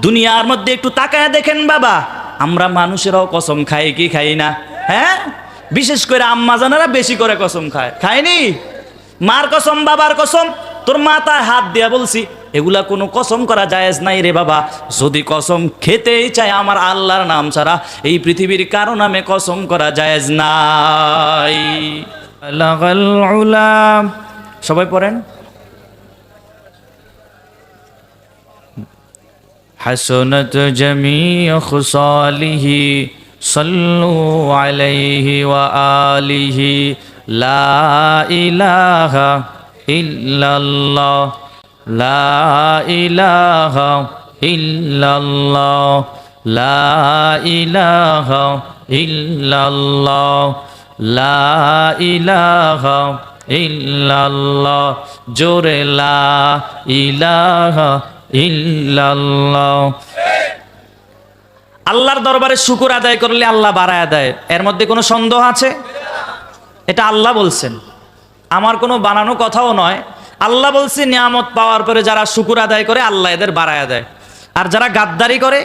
দুনিয়ার মধ্যে একটু তাকায় দেখেন বাবা, আমরা মানুষেরাও কসম খাই কি খাই না? হ্যাঁ, বিশেষ করে আম্মা জানারা বেশি করে কসম খায়, খায়নি? মার কসম, বাবার কসম, তোর মাথায় হাত দিয়া বলছি এগুলা কোনো কসম করা জায়েজ নাই রে বাবা। যদি কসম খেতেই চায় আমার আল্লাহর নাম ছাড়া এই পৃথিবীর কারো নামে কসম করা জায়েজ নাই। লাগাল উলাম, সবাই পড়েন। হাসনাত জামিউ খুসালিহি সাল্লু আলাইহি ওয়া আলিহি লা ইলাহা ইল্লাল্লাহ লা ইলাহা ইল্লাল্লাহ লা ইলাহা ইল্লাল্লাহ লা ইলাহা ইল্লাল্লাহ, জোরে লা ইলাহা ইল্লাল্লাহ। আল্লাহর দরবারে শুকর আদায় করলে আল্লাহ বাড়ায় দেয়, এর মধ্যে কোনো সন্দেহ আছে? এটা আল্লাহ বলছেন, আমার কোনো বানানো কথাও নয়। আল্লাহ বলছে নিয়ামত পাওয়ার পরে যারা শুকর আদায় করে আল্লাহ এদের বাড়ায় দেয়। আর যারা গাদ্দারি করে,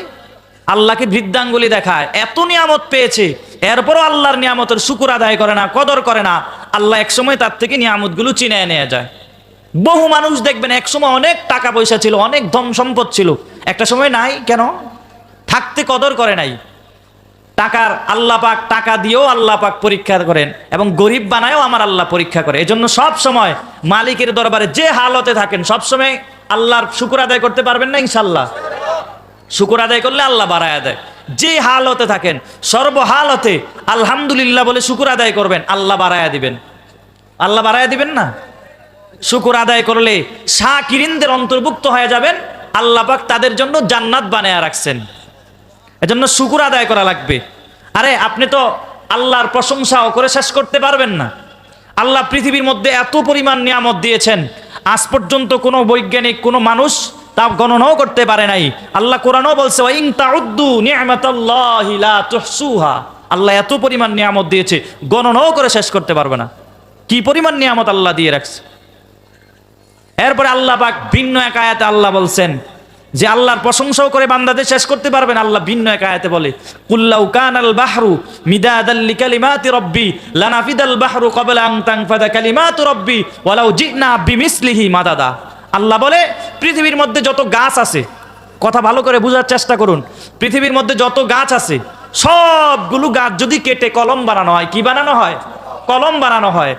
আল্লাহকে বৃদ্ধাঙ্গুলি দেখায়, এত নিয়ামত পেয়েছে এরপরও আল্লাহর নিয়ামতের শুকর আদায় করে না, কদর করে না, আল্লাহ একসময় তার থেকে নিয়ামতগুলো চিনে নিয়ে যায়। বহু মানুষ দেখবেন একসময় অনেক টাকা পয়সা ছিল, অনেক ধন সম্পদ ছিল, একটা সময় নাই, কেন? থাকতে কদর করে নাই। টাকার আল্লাহ পাক, টাকা দিয়েও আল্লাহ পাক পরীক্ষা করেন এবং গরিব বানায়ও আমার আল্লাহ পরীক্ষা করে। এজন্য সব সময় মালিকের দরবারে যে হালতে থাকেন সব সময় আল্লাহর শুকর আদায় করতে পারবেন না ইনশাল্লাহ? শুকর আদায় করলে আল্লাহ বাড়ায় দেয়। যে হালতে থাকেন সর্বহালতে আলহামদুলিল্লাহ বলে শুকর আদায় করবেন, আল্লাহ বাড়ায় দিবেন। আল্লাহ বাড়ায় দিবেন না? শুকর আদায় করলে শাকিরিনদের অন্তর্ভুক্ত হয়ে যাবেন। আল্লাহ পাক তাদের জন্য জান্নাত বানায়া রাখছেন। এজন্য শুকর আদায় করা লাগবে। আরে আপনি তো আল্লাহর প্রশংসাও করে শেষ করতে পারবেন না। আল্লাহ পৃথিবীর মধ্যে এত পরিমাণ নিয়ামত দিয়েছেন, আজ পর্যন্ত কোনো বৈজ্ঞানিক কোনো মানুষ তা গণনাও করতে পারে নাই। আল্লাহ কোরআনও বলছে ওয়া ইন তাউদ্দু নি'মাতাল্লাহি লা তুহসুহা। আল্লাহ এত পরিমাণ নিয়ামত দিয়েছে, গণনাও করে শেষ করতে পারবে না কি পরিমাণ নিয়ামত আল্লাহ দিয়ে রাখছে। এরপরে আল্লাহ পাক ভিন্ন এক আয়াতে আল্লাহ বলছেন যে আল্লাহর প্রশংসাও করে বান্দাদের শেষ করতে পারবেন। আল্লাহ ভিন্ন এক আয়াতে বলে কুল্লাউ কানাল বাহরু মিদাদাল লিকালিমাতি রাব্বি লানাফিদাল বাহরু ক্বাবলা আন তানফাদা কালিমাতু রাব্বি ওয়ালাউ জিনা বিমিসলিহি মাদাদা। আল্লাহ বলে পৃথিবীর মধ্যে যত গাছ আছে, কথা ভালো করে বোঝার চেষ্টা করুন, পৃথিবীর মধ্যে যত গাছ আছে সবগুলো গাছ যদি কেটে কলম বানানো হয়, কি বানানো হয়? কলম বানানো হয়।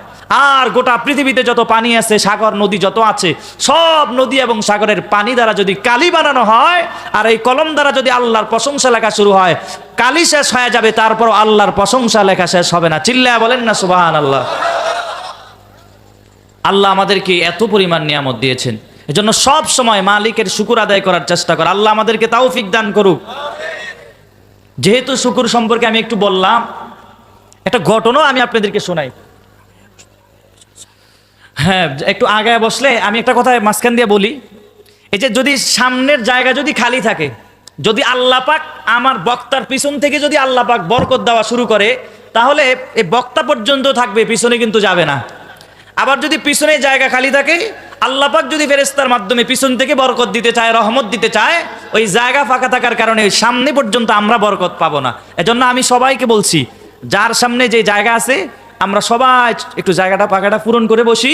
আর গোটা পৃথিবীতে যত পানি আছে, সাগর নদী যত আছে, সব নদী এবং সাগরের পানি দ্বারা যদি কালি বানানো হয় আর এই কলম দ্বারা যদি আল্লাহর প্রশংসা লেখা শুরু হয়, কালি শেষ হয়ে যাবে, তারপর আল্লাহর প্রশংসা লেখা শেষ হবে না। চিল্লায়া বলেন না সুবহানাল্লাহ। আল্লাহ আমাদেরকে এত পরিমাণ নিয়ামত দিয়েছেন, এজন্য সব সময় মালিকের শুকর আদায় করার চেষ্টা কর। আল্লাহ আমাদেরকে তৌফিক দান করুক। যেহেতু শুকর সম্পর্কে আমি একটু বললাম, একটা ঘটনা আমি আপনাদেরকে শোনাই। হ্যাঁ, একটু আগায় বসলে আমি একটা কথা মাঝখান দিয়ে বলি। এই যে যদি সামনের জায়গা যদি খালি থাকে, যদি আল্লাহ পাক আমার বক্তার পিছন থেকে যদি আল্লাহ পাক বরকত দেওয়া শুরু করে, তাহলে এই বক্তা পর্যন্ত থাকবে, পিছনে কিন্তু যাবে না। আবার যদি পিছনে জায়গা খালি থাকে, আল্লাহ পাক যদি ফেরেশতার মাধ্যমে পিছন থেকে বরকত দিতে চায়, রহমত দিতে চায়, ওই জায়গা ফাঁকা থাকার কারণে সামনে পর্যন্ত আমরা বরকত পাবো না। এজন্য আমি সবাইকে বলছি, যার সামনে যে জায়গা আছে আমরা সবাই একটু জায়গাটা ফাঁকাটা পূরণ করে বসি।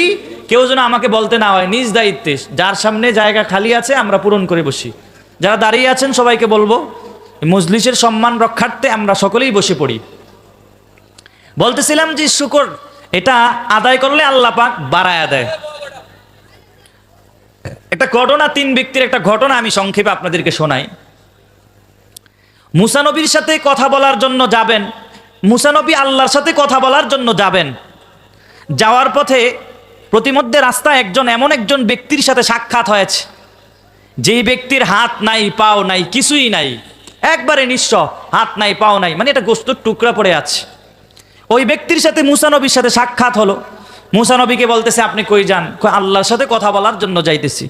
কেউ যেন আমাকে বলতে না হয়, নিজ দায়িত্বে যার সামনে জায়গা খালি আছে আমরা পূরণ করে বসি। যারা দাঁড়িয়ে আছেন সবাইকে বলবো, মজলিসের সম্মান রক্ষার্থে আমরা সকলেই বসে পড়ি। বলতেছিলাম যে শুকর এটা আদায় করলে আল্লাহ পাক বাড়ায়া দেয়। একটা ঘটনা, 3 ব্যক্তির একটা ঘটনা আমি সংক্ষেপে আপনাদেরকে শোনাই। মুসা নবীর সাথে কথা বলার জন্য যাবেন, মুসা নবী আল্লাহর সাথে কথা বলার জন্য যাবেন। যাওয়ার পথে প্রতিমধ্যে রাস্তায় এমন একজন ব্যক্তির সাথে সাক্ষাৎ হয়েছে, যেই ব্যক্তির হাত নাই, পাও নাই, কিছুই নাই, একবারে নিঃস্ব, হাত নাই, পাও নাই, মানে এটা গোশতের টুকরা পড়ে আছে। ওই ব্যক্তির সাথে মুসা নবীর সাথে সাক্ষাৎ হলো। মুসা নবীকে বলতেছে আপনি কই যান? আল্লাহর সাথে কথা বলার জন্য যাইতেছি।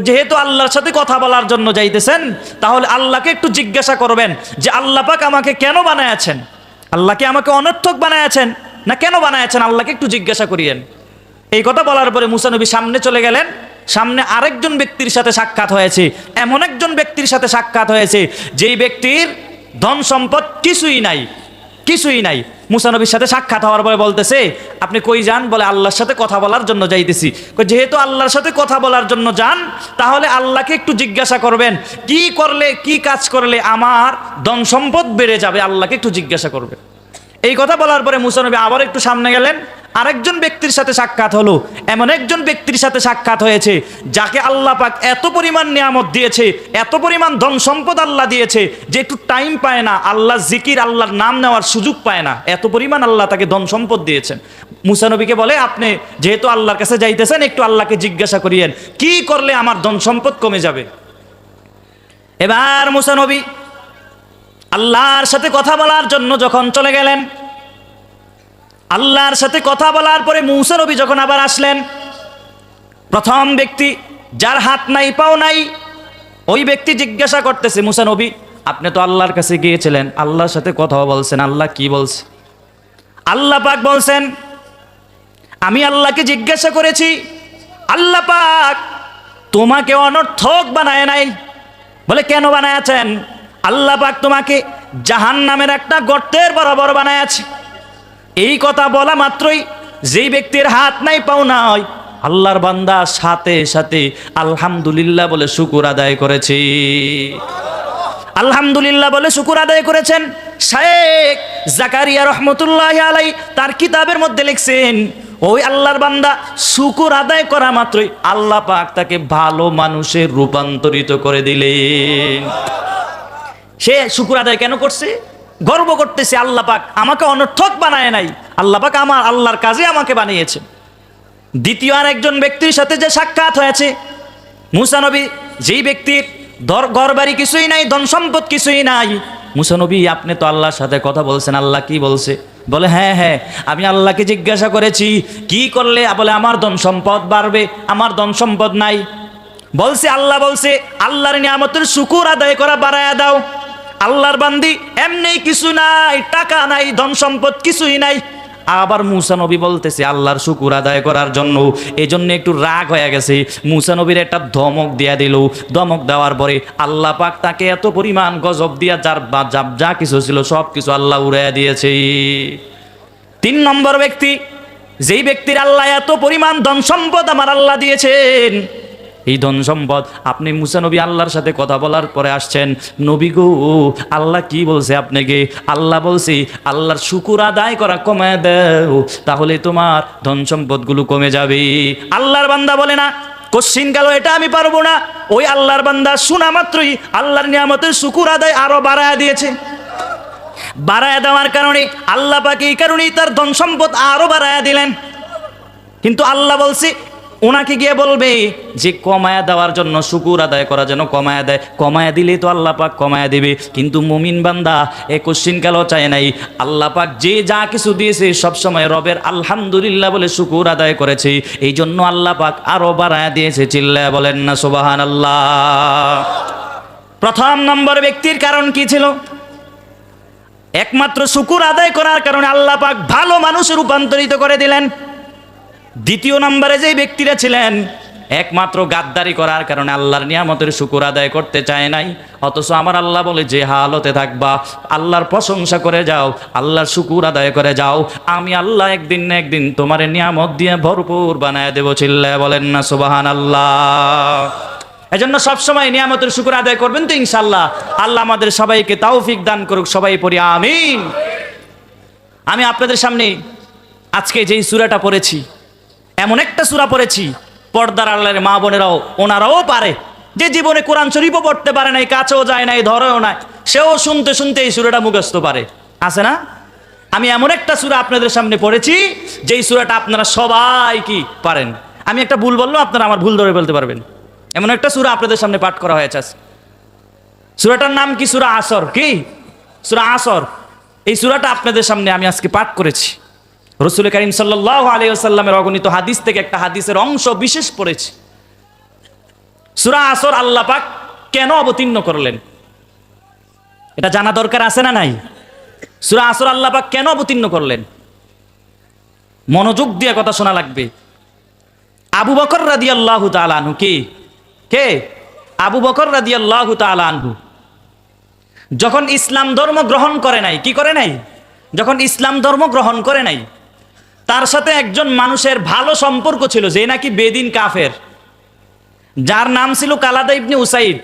যেহেতু আল্লাহর সাথে কথা বলার জন্য যাইতেছেন, তাহলে আল্লাহকে একটু জিজ্ঞাসা করবেন যে আল্লাহ পাক আমাকে কেন বানায়াছেন? আল্লাহকে আমাকে অনর্থক বানায়াছেন না কেন বানায়াছেন? আল্লাহকে একটু জিজ্ঞাসা করিয়েন। এই কথা বলার পরে মুসা নবী সামনে চলে গেলেন। সামনে আরেকজন ব্যক্তির সাথে সাক্ষাৎ হয়েছে, এমন একজন ব্যক্তির সাথে সাক্ষাৎ হয়েছে যেই ব্যক্তির ধন সম্পদ কিছুই নাই, কিছুই নাই। মুসা নবীর সাথে সাক্ষাৎ হওয়ার পরে বলতেছে, আপনি কই যান? বলে আল্লাহর সাথে কথা বলার জন্য যাইতেছি। যেহেতু আল্লাহর সাথে কথা বলার জন্য যান, তাহলে আল্লাহকে একটু জিজ্ঞাসা করবেন কি করলে, কি কাজ করলে আমার ধন সম্পদ বেড়ে যাবে, আল্লাহকে একটু জিজ্ঞাসা করবেন। এই কথা বলার পরে মুসা নবী আবার একটু সামনে গেলেন, আরেকজন ব্যক্তির সাথে সাক্ষাৎ হলো। এমন একজন ব্যক্তির সাথে সাক্ষাৎ হয়েছে যাকে আল্লাহ পাক এত পরিমাণ নিয়ামত দিয়েছে, এত পরিমাণ ধন সম্পদ আল্লাহ দিয়েছে যে একটু টাইম পায় না, আল্লাহ জিকির, আল্লাহর নাম নেওয়ার সুযোগ পায় না, এত পরিমাণ আল্লাহ তাকে ধন সম্পদ দিয়েছেন। মুসা নবীকে বলে, আপনি যেহেতু আল্লাহর কাছে যাইতেছেন, একটু আল্লাহকে জিজ্ঞাসা করিয়েন কি করলে আমার ধন সম্পদ কমে যাবে। এবার মুসা নবী আল্লাহর সাথে কথা বলার জন্য যখন চলে গেলেন, আল্লাহর সাথে কথা বলার পরে মুসা নবী যখন আবার আসলেন, প্রথম ব্যক্তি যার হাত নাই পাও নাই, ওই ব্যক্তি জিজ্ঞাসা করতেছে, মুসা নবী আপনি তো আল্লাহর কাছে গিয়েছিলেন, আল্লাহর সাথে কথা বলছেন, আল্লাহ কি বলছে? আল্লাহ পাক বলছেন, আমি আল্লাহকে জিজ্ঞাসা করেছি, আল্লাহ পাক তোমাকে অনর্থক বানায় নাই। বলে কেন বানায়াছেন? আল্লাহ পাক তোমাকে জাহান্নামের একটা গর্তের বরাবর বানায় আছে। এই কথা বলা মাত্রই যেই ব্যক্তির হাত নাই পাও নাই, আল্লাহর বান্দা সাথে সাথে আলহামদুলিল্লাহ বলে শুকর আদায় করেছে। আলহামদুলিল্লাহ বলে শুকর আদায় করেছেন। শেখ জাকারিয়া রহমতুল্লাহ আলাই তার কিতাবের মধ্যে লিখছেন, ওই আল্লাহর বান্দা শুকর আদায় করা মাত্রই আল্লাহ পাক তাকে ভালো মানুষে রূপান্তরিত করে দিলেন। সে শুকর আদায় কেন করছে? গর্ব করতেছে, আল্লাহ পাক আমাকে অনর্থক বানায় নাই, আল্লাহ পাক আমার আল্লাহর কাজে আমাকে বানিয়েছে। দ্বিতীয় আর একজন ব্যক্তির সাথে যে সাক্ষাৎ হয়েছে, মুসা নবী যেই ব্যক্তির ঘর বাড়ি কিছুই নাই, ধন সম্পদ কিছুই নাই, মুসা নবী আপনি তো আল্লাহর সাথে কথা বলছেন, আল্লাহ কি বলছে? বলে হ্যাঁ হ্যাঁ, আমি আল্লাহকে জিজ্ঞাসা করেছি কি করলে বলে আমার ধন সম্পদ বাড়বে, আমার ধন সম্পদ নাই। বলছে আল্লাহ বলছে আল্লাহর নিয়ামতের শুকর আদায় করা বাড়ায়া দাও। আল্লাহর বান্দি এমনি কিছু নাই, টাকা নাই, ধন সম্পদ কিছুই নাই। আবার মুসা নবী বলতেছে আল্লাহর শুকর আদায় করার জন্য, এই জন্য একটু রাগ হয়ে গেছে। মুসা নবীর একটা ধমক দিয়া দিল। ধমক দেওয়ার পরে আল্লাহ পাক তাকে এত পরিমাণ গজব দিয়া যা কিছু ছিল সব কিছু আল্লাহ উড়াইয়া দিয়েছে। 3 নম্বর ব্যক্তি, যেই ব্যক্তির আল্লাহ এত পরিমাণ ধন সম্পদ আমার আল্লাহ দিয়েছেন, এই ধন সম্পদ আপনি মুসা নবী আল্লাহর সাথে কথা বলার পরে আসছেন, নবী গো আল্লাহ কি বলছে আপনাকে? আল্লাহ বলছে আল্লাহর শুকর আদায় করা কমায় দাও, তাহলে তোমার ধন সম্পদগুলো কমে যাবে। আল্লাহর বান্দা বলে না কোশ্চিন গেল, এটা আমি পারবো না। ওই আল্লাহর বান্দা শোনা মাত্রই আল্লাহর নিয়ামতের শুকর আদায় আরো বাড়ায় দিয়েছে। বাড়ায় দেওয়ার কারণে আল্লাহ পাক এই কারণেই তার ধন সম্পদ আরো বাড়ায় দিলেন। কিন্তু আল্লাহ বলছে ওনাকে গিয়ে বলবে যে কমায়া দেওয়ার জন্য, শুকর আদায় করা যেন কমায়া দেয়। কমায়া দিলেই তো আল্লাহ পাক কমায়া দেবে। কিন্তু মুমিন বান্দা এ কোশ্চিন কাল চায় নাই। আল্লাহ পাক যে যা কিছু দিয়েছে সবসময় রবের আলহামদুলিল্লাহ বলে শুকর আদায় করেছে, এই জন্য আল্লাহ পাক আরো বাড়ায়া দিয়েছে। চিল্লায়া বলেন না সুবহানাল্লাহ। প্রথম নম্বর ব্যক্তির কারণ কি ছিল? একমাত্র শুকর আদায় করার কারণে আল্লাহ পাক ভালো মানুষে রূপান্তরিত করে দিলেন। দ্বিতীয় নম্বরে যে ব্যক্তিরা ছিলেন, একমাত্র গাদ্দারি করার কারণে আল্লাহর নিয়ামতের শুকর আদায় করতে চায় নাই। অথচ আমার আল্লাহ বলে যে হালতে থাকবা আল্লাহর প্রশংসা করে যাও, আল্লাহর শুকর আদায় করে যাও, আমি আল্লাহ একদিন না একদিন তোমার নিয়ামত দিয়ে ভরপুর বানায় দেবো। চিল্লায় বলেন না সুবহানাল্লাহ। এজন্য সবসময় নিয়ামতের শুকর আদায় করবেন তো ইনশাআল্লাহ। আল্লাহ আমাদের সবাইকে তৌফিক দান করুক, সবাই পড়ি আমিন। আমি আপনাদের সামনে আজকে যেই সূরাটা পড়েছি, এমন একটা সূরা পড়েছি পর্দার আল্লাহর মা বোনেরাও ওনারাও পারে, যে জীবনে কোরআন শরীফও পড়তে পারে নাই, কাছেও যায় নাই, ধরেও নাই, সেও শুনতে শুনতে এই সূরাটা মুখস্থ পারে। আছে না? আমি এমন একটা সূরা আপনাদের সামনে পড়েছি যেই সূরাটা আপনারা সবাই কি পারেন। আমি একটা ভুল বললাম, আপনারা আমার ভুল ধরে বলতে পারবেন। এমন একটা সূরা আপনাদের সামনে পাঠ করা হয়েছে। সূরাটার নাম কি? সূরা আসর। কি? সূরা আসর। এই সূরাটা আপনাদের সামনে আমি আজকে পাঠ করেছি। রাসূল কারীম সাল্লাল্লাহু আলাইহি ওয়াসাল্লামের অগণিত হাদিস থেকে একটা হাদিসের অংশ বিশেষ পড়েছি। সূরা আসর আল্লাহ পাক কেন অবতীর্ণ করলেন এটা জানা দরকার আছে না নাই? সূরা আসর আল্লাহ পাক কেন অবতীর্ণ করলেন? মনোযোগ দিয়ে কথা শোনা লাগবে। আবু বকর রাদিয়াল্লাহু তাআলা আনহু কে আবু বকর রাদিয়াল্লাহু তাআলা আনহু যখন ইসলাম ধর্ম গ্রহণ করে নাই, কি করে নাই? যখন ইসলাম ধর্ম গ্রহণ করে নাই, তার সাথে একজন মানুষের ভালো সম্পর্ক ছিল, যে নাকি বেদিন কাফের, যার নাম ছিল কালাদা ইবনে উসাইদ।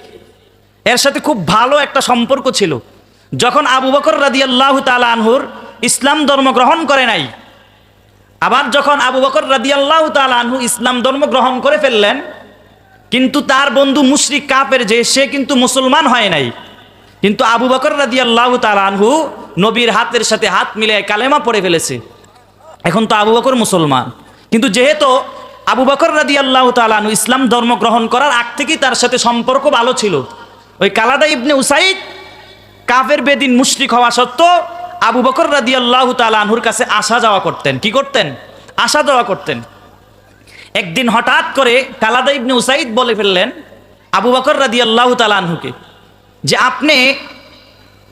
এর সাথে খুব ভালো একটা সম্পর্ক ছিল। যখন আবু বকর রাদিয়াল্লাহু তাআলা আনহুর ইসলাম ধর্ম গ্রহণ করে নাই, আবার যখন আবু বকর রাদিয়াল্লাহু তাআলা আনহু ইসলাম ধর্ম গ্রহণ করে ফেললেন, কিন্তু তার বন্ধু মুশরিক কাফের যে, সে কিন্তু মুসলমান হয় নাই। কিন্তু আবু বকর রাদিয়াল্লাহু তাআলা আনহু নবীর হাতের সাথে হাত মিলিয়ে কালেমা পড়ে ফেলেছে। এখন তো আবু বকর মুসলমান, কিন্তু যেহেতু আবু বকর রাদিয়াল্লাহু তাআলা আনহু ইসলাম ধর্ম গ্রহণ করার আগ থেকেই তার সাথে সম্পর্ক ভালো ছিল, ওই কালাদা ইবনে উসাইদ কাফের বেদিন মুশরিক হওয়া সত্ত্বেও আবু বকর রাদিয়াল্লাহু তাআলা আনহুর কাছে আসা যাওয়া করতেন। কি করতেন? আসা যাওয়া করতেন। একদিন হঠাৎ করে কালাদা ইবনে উসাইদ বলে ফেললেন আবু বকর রাদিয়াল্লাহু তাআলা আনহুকে, যে আপনি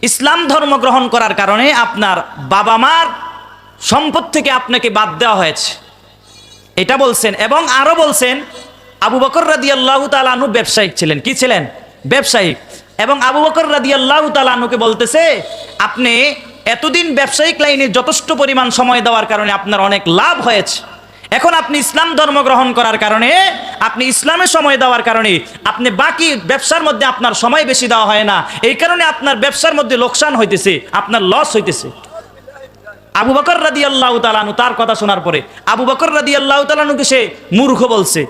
ইসলাম ধর্ম গ্রহণ করার কারণে আপনার বাবা মার সম্পদ থেকে আপনাকে বাদ দেওয়া হয়েছে, এটা বলছেন। এবং আরো বলছেন, আবু বকর রাদিয়াল্লাহু তাআলা আনহু ব্যবসায়িক ছিলেন। কি ছিলেন? ব্যবসায়িক। এবং আবু বকর রাদিয়াল্লাহু তাআলা আনহুকে বলতেছে, আপনি এতদিন ব্যবসায়িক লাইনে যথেষ্ট পরিমাণ সময় দেওয়ার কারণে আপনার অনেক লাভ হয়েছে। এখন আপনি ইসলাম ধর্ম গ্রহণ করার কারণে, আপনি ইসলামে সময় দেওয়ার কারণে, আপনি বাকি ব্যবসার মধ্যে আপনার সময় বেশি দেওয়া হয় না, এই কারণে আপনার ব্যবসার মধ্যে লোকসান হইতেছে, আপনার লস হইতেছে। আবু বকর রাদিয়াল্লাহু তাআলা আনহু তার কথা শোনার পরে আবু বকর রাদিয়াল্লাহু তাআলা আনহুকে সে মূর্খ বলছে,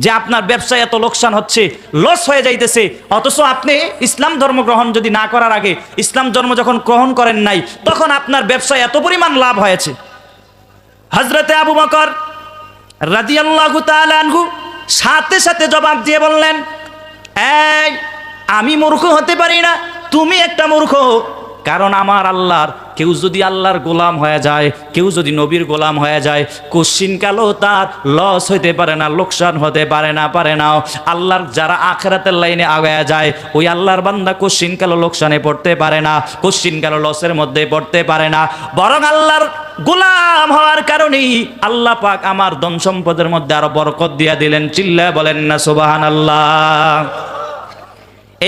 যে আপনার ব্যবসায় এত লোকসান হচ্ছে, লস হয়ে যাইতেছে, অথচ আপনি ইসলাম ধর্ম গ্রহণ যদি না করার আগে, ইসলাম ধর্ম যখন গ্রহণ করেন নাই, তখন আপনার ব্যবসায় এত পরিমাণ লাভ হয়েছে। হযরতে আবু বকর রাদিয়াল্লাহু তাআলা আনহু সাথে সাথে জবাব দিয়ে বললেন, এই আমি মূর্খ হতে পারি না, তুমি একটা মূর্খ। কারণ আমার আল্লাহর, কেউ যদি আল্লাহর গোলাম হয়ে যায়, কেউ যদি নবীর গোলাম হয়ে যায়, কোশ্চিনকালও তার লস হইতে পারে না, লোকসান হতে পারে না। আল্লাহর যারা আখিরাতের লাইনে আগায়া যায়, ওই আল্লাহর বান্দা কোশ্চিনকালও লোকসানে পড়তে পারে না, কোশ্চিনকালও লসের মধ্যে পড়তে পারে না। বরং আল্লাহর গোলাম হওয়ার কারণেই আল্লাহ পাক আমার ধন সম্পদের মধ্যে আরো বরকত দিয়া দিলেন। চিল্লায় বলেন না সুবহানাল্লাহ।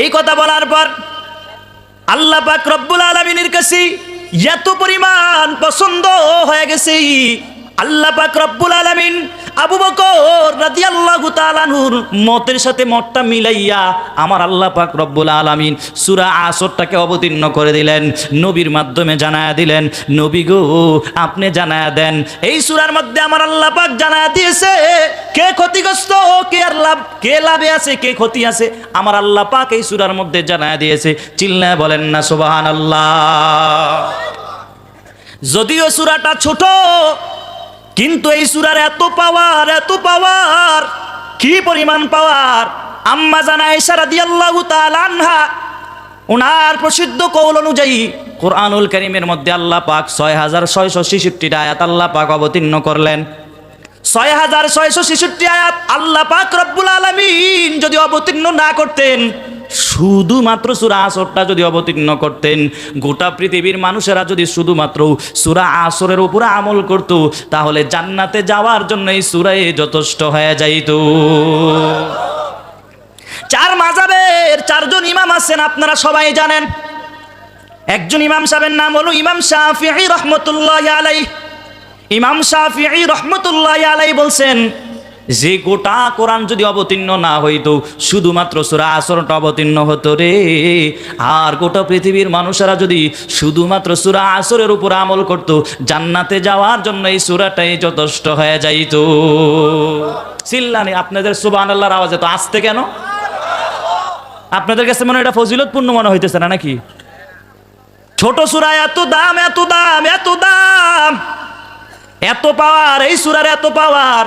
এই কথা বলার পর আল্লাহ পাক রব্বুল আলামিনের কাছে এত পরিমাণ পছন্দ হয়ে গেছে, আল্লাহ পাক রব্বুল আলামিন আবু বকর রাদিয়াল্লাহু তাআলা আনহুর মতের সাথে মতটা মিলাইয়া আমার আল্লাহ পাক রব্বুল আলামিন সূরা আসরটাকে অবতীর্ণ করে দিলেন, নবীর মাধ্যমে জানায়া দিলেন, নবী গো আপনি জানায়া দেন। এই সূরার মধ্যে আমার আল্লাহ পাক জানায়া দিয়েছে কে ক্ষতিগ্রস্ত, কে লাভে আছে, কে ক্ষতি আছে, আমার আল্লাহ পাক এই সূরার মধ্যে জানায়া দিয়েছে। চিল্লায় বলেন না সুবহানাল্লাহ। যদিও সূরাটা ছোট, কিন্তু এই সূরার এত পাওয়ার, কি পরিমাণ পাওয়ার! আম্মা জান আয়েশা রাদিয়াল্লাহু তাআলা আনহা ওনার প্রসিদ্ধ কওল অনুযায়ী কোরআনুল কারীমের মধ্যে আল্লাহ পাক 6666টা আয়াত আল্লাহ পাক অবতীর্ণ করলেন। 6666 আয়াত আল্লাহ পাক রব্বুল আলামিন যদি অবতীর্ণ না করতেন, শুধুমাত্র সূরা আসরটা যদি অবতীর্ণ করতেন, গোটা পৃথিবীর মানুষেরা যদি শুধুমাত্র সূরা আসরের উপরে আমল করত, তাহলে জান্নাতে যাওয়ার জন্য এই সূরায় যথেষ্ট হয়ে যাইত। চার মাযহাবের চারজন ইমাম আছেন, আপনারা সবাই জানেন। একজন ইমাম সাহেবের নাম হলো ইমাম শাফিঈ রাহমাতুল্লাহি আলাইহি। ইমাম শাফিঈ রাহমাতুল্লাহি আলাইহি বলছেন যে গোটা কোরআন যদি অবতীর্ণ না হইতো, শুধুমাত্র সূরা আসরটা অবতীর্ণ হতো রে, আর গোটা পৃথিবীর মানুষেরা যদি শুধুমাত্র সূরা আসরের উপর আমল করত, জান্নাতে যাওয়ার জন্য এই সূরাটাই যথেষ্ট হয়ে যাইত। চিল্লানি আপনাদের সুবহানাল্লাহর আওয়াজ এত আসতে কেন? আপনাদের কাছে মনে এটা ফজিলতপূর্ণ মনে হইতেছে না নাকি? ছোট সূরা, এত দাম, এত পাওয়ার, এই সূরার এত পাওয়ার।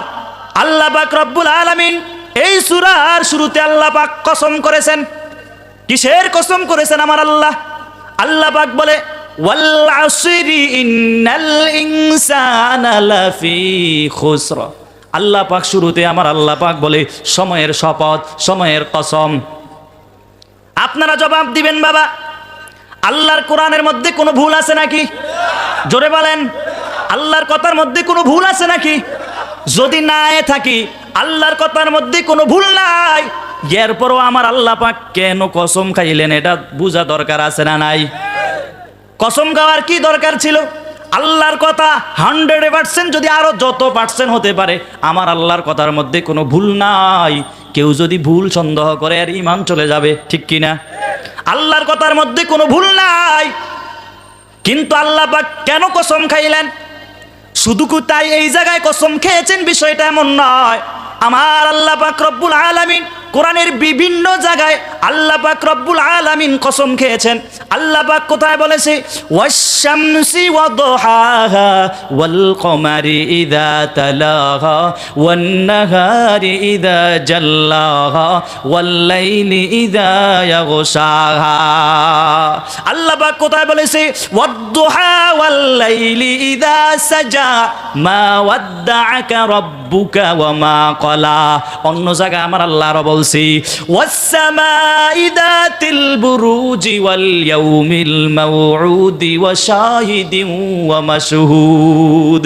আল্লাহ পাক রব্বুল আলামিন এই সূরার শুরুতে আল্লাহ পাক কসম করেছেন। কিসের কসম করেছেন আমার আল্লাহ? আল্লাহ পাক বলে ওয়াল আসরি ইন্নাল ইনসানা লাফি খুসর। আল্লাহ পাক শুরুতে আমার আল্লাহ পাক বলে সময়ের শপথ, সময়ের কসম। আপনারা জবাব দিবেন বাবা, আল্লাহর কোরআনের মধ্যে কোনো ভুল আছে নাকি? জোরে বলেন, আল্লাহর কথার মধ্যে কোনো ভুল আছে নাকি? যদি না থাকি আল্লাহর কথার মধ্যে কোনো ভুল নাই, এরপরও আমার আল্লাহ পাক কেন কসম খাইলেন এটা বোঝা দরকার আছে না নাই? কসম খাওয়ার কি দরকার ছিল? আল্লাহর কথা 100% যদি আরো যত পার্সেন্ট হতে পারে, আমার আল্লাহর কথার মধ্যে কোনো ভুল নাই। কেউ যদি ভুল সন্দেহ করে আর ঈমান চলে যাবে, ঠিক কিনা? আল্লাহর কথার মধ্যে কোনো ভুল নাই, কিন্তু আল্লাহ পাক কেন কসম খাইলেন? শুধু কি তাই এই জায়গায় কসম খেয়েছেন বিষয়টা এমন নয়। আমার আল্লাহ পাক রব্বুল আলামিন কোরআনের বিভিন্ন জায়গায় আল্লাহ পাক রব্বুল আলামিন কসম খেয়েছেন। আল্লাহ পাক কোথায় বলেছে? ওয়াশ-শামসি ওয়াদুহাহা ওয়াল কমারি ইযা তালাহা ওয়ান নাহারি ইযা জাল্লাহা ওয়াল লাইলি ইযা ইয়াগশাহা। আল্লাহ পাক কোথায় বলেছে? ওয়াদ-দুহা ওয়াল লাইলি ইযা সাজা মা ওয়াদ্দাআকা রাব্বুকা ওয়া মা ক্বালা। অন্য জায়গায় আমার আল্লাহ আরো বলছি ওয়াস-সামাই যাতিল বুরুজি ওয়াল ইয়াউমিল মাউউদি ওয়া শাহিদিন ওয়া মাশহুদ।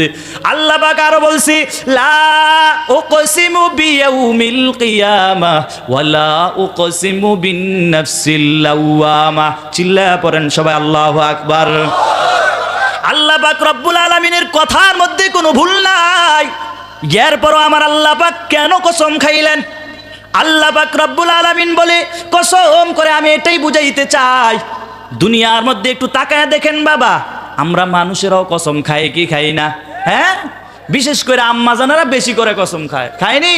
আল্লাহ পাক আরো বলছি লা উকসিমু বিয়াউমিল কিয়ামাহ ওয়া লা উকসিমু বিন নাফসিল লাওয়ামা। চিল্লায়া পড়েন সবাই আল্লাহু আকবার। আল্লাহ পাক রব্বুল আলামিনের কথার মধ্যে কোনো ভুল নাই, এরপরও আমার আল্লাহ পাক কেন কসম খাইলেন? আল্লাহ পাক রব্বুল আলামিন বলে কসম করে আমি এটাই বুঝাইতে চাই, দুনিয়ার মধ্যে একটু তাকায় দেখেন বাবা, আমরা মানুষেরাও কসম খাই কি খাই না? হ্যাঁ, বিশেষ করে আম্মা জানারা বেশি করে কসম খায়, খায়নি?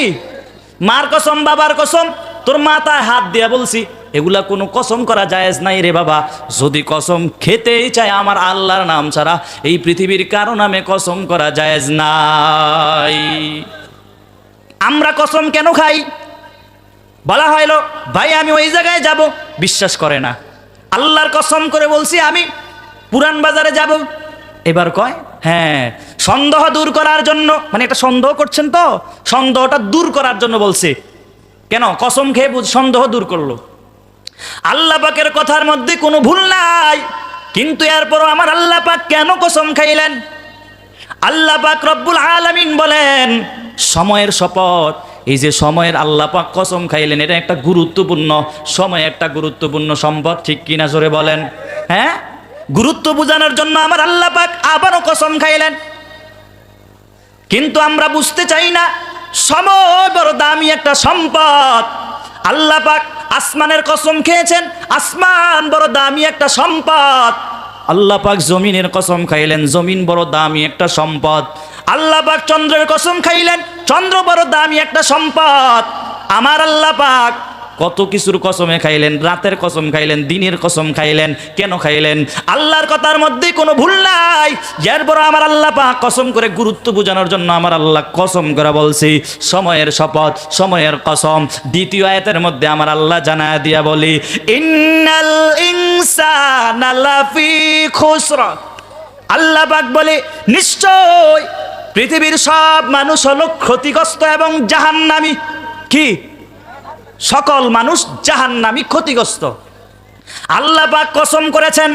মার কসম, বাবার কসম, তোর মাথায় হাত দিয়া বলছি এগুলা কোনো কসম করা জায়েজ নাই রে বাবা। যদি কসম খেতেই চায় আমার আল্লাহর নাম ছাড়া এই পৃথিবীর কারো নামে কসম করা জায়েজ নাই। আমরা কসম কেন খাই? বলা হইলো ভাই আমি ওই জায়গায় যাব, বিশ্বাস করে না। আল্লাহর কসম করে বলছি আমি পুরান বাজারে যাব, এবার কয় হ্যাঁ সন্দেহ দূর করার জন্য, মানে এটা সন্দেহ করছেন তো, সন্দেহটা দূর করার জন্য বলছে। কেন? কসম খেয়ে সন্দেহ দূর করলো। আল্লাহ পাকের কথার মধ্যে কোনো ভুল নাই, কিন্তু এরপরও আমার আল্লাহ পাক কেন কসম খাইলেন? আল্লাহ পাক রব্বুল আলামিন বলেন সময়ের শপথ। এই যে সময়ের আল্লাহ পাক কসম খাইলেন, এটা একটা গুরুত্বপূর্ণ সময়, একটা গুরুত্বপূর্ণ সম্পদ, ঠিক কিনা জোরে বলেন? হ্যাঁ, গুরুত্ব বোঝানোর জন্য আমার আল্লাহ পাক আবারও কসম খাইলেন, কিন্তু আমরা বুঝতে চাই না সময় বড় দামি একটা সম্পদ। আল্লাহ পাক আসমানের কসম খেয়েছেন, আসমান বড় দামি একটা সম্পদ। আল্লাহ পাক জমিনের কসম খাইলেন, জমিন বড় দামি একটা সম্পদ। আল্লাহ পাক চন্দ্রের কসম খাইলেন, চন্দ্র বড় দামি একটা সম্পদ। আমার আল্লাহ পাক কত কিছুর কসমে খাইলেন, রাতের কসম খাইলেন, দিনের কসম খাইলেন। কেন খাইলেন? আল্লাহর কথার মধ্যে কোনো ভুল নাই, এরপর আমার আল্লাহ পাক কসম করে গুরুত্ব বোঝানোর জন্য আমার আল্লাহ কসম করে বলছি সময়ের শপথ, সময়ের কসম। দ্বিতীয় আয়াতের মধ্যে আমার আল্লাহ জানায়া দিয়া বলি ইন্নাল ইনসানা লাফি খুসর। আল্লাহ পাক বলে নিশ্চয় পৃথিবীর সব মানুষ হলো ক্ষতিগ্রস্ত এবং জাহান্নামী। কি? সকল মানুষ জাহান্নামী, ক্ষতিগ্রস্ত। আল্লাহ পাক কসম করেছেন।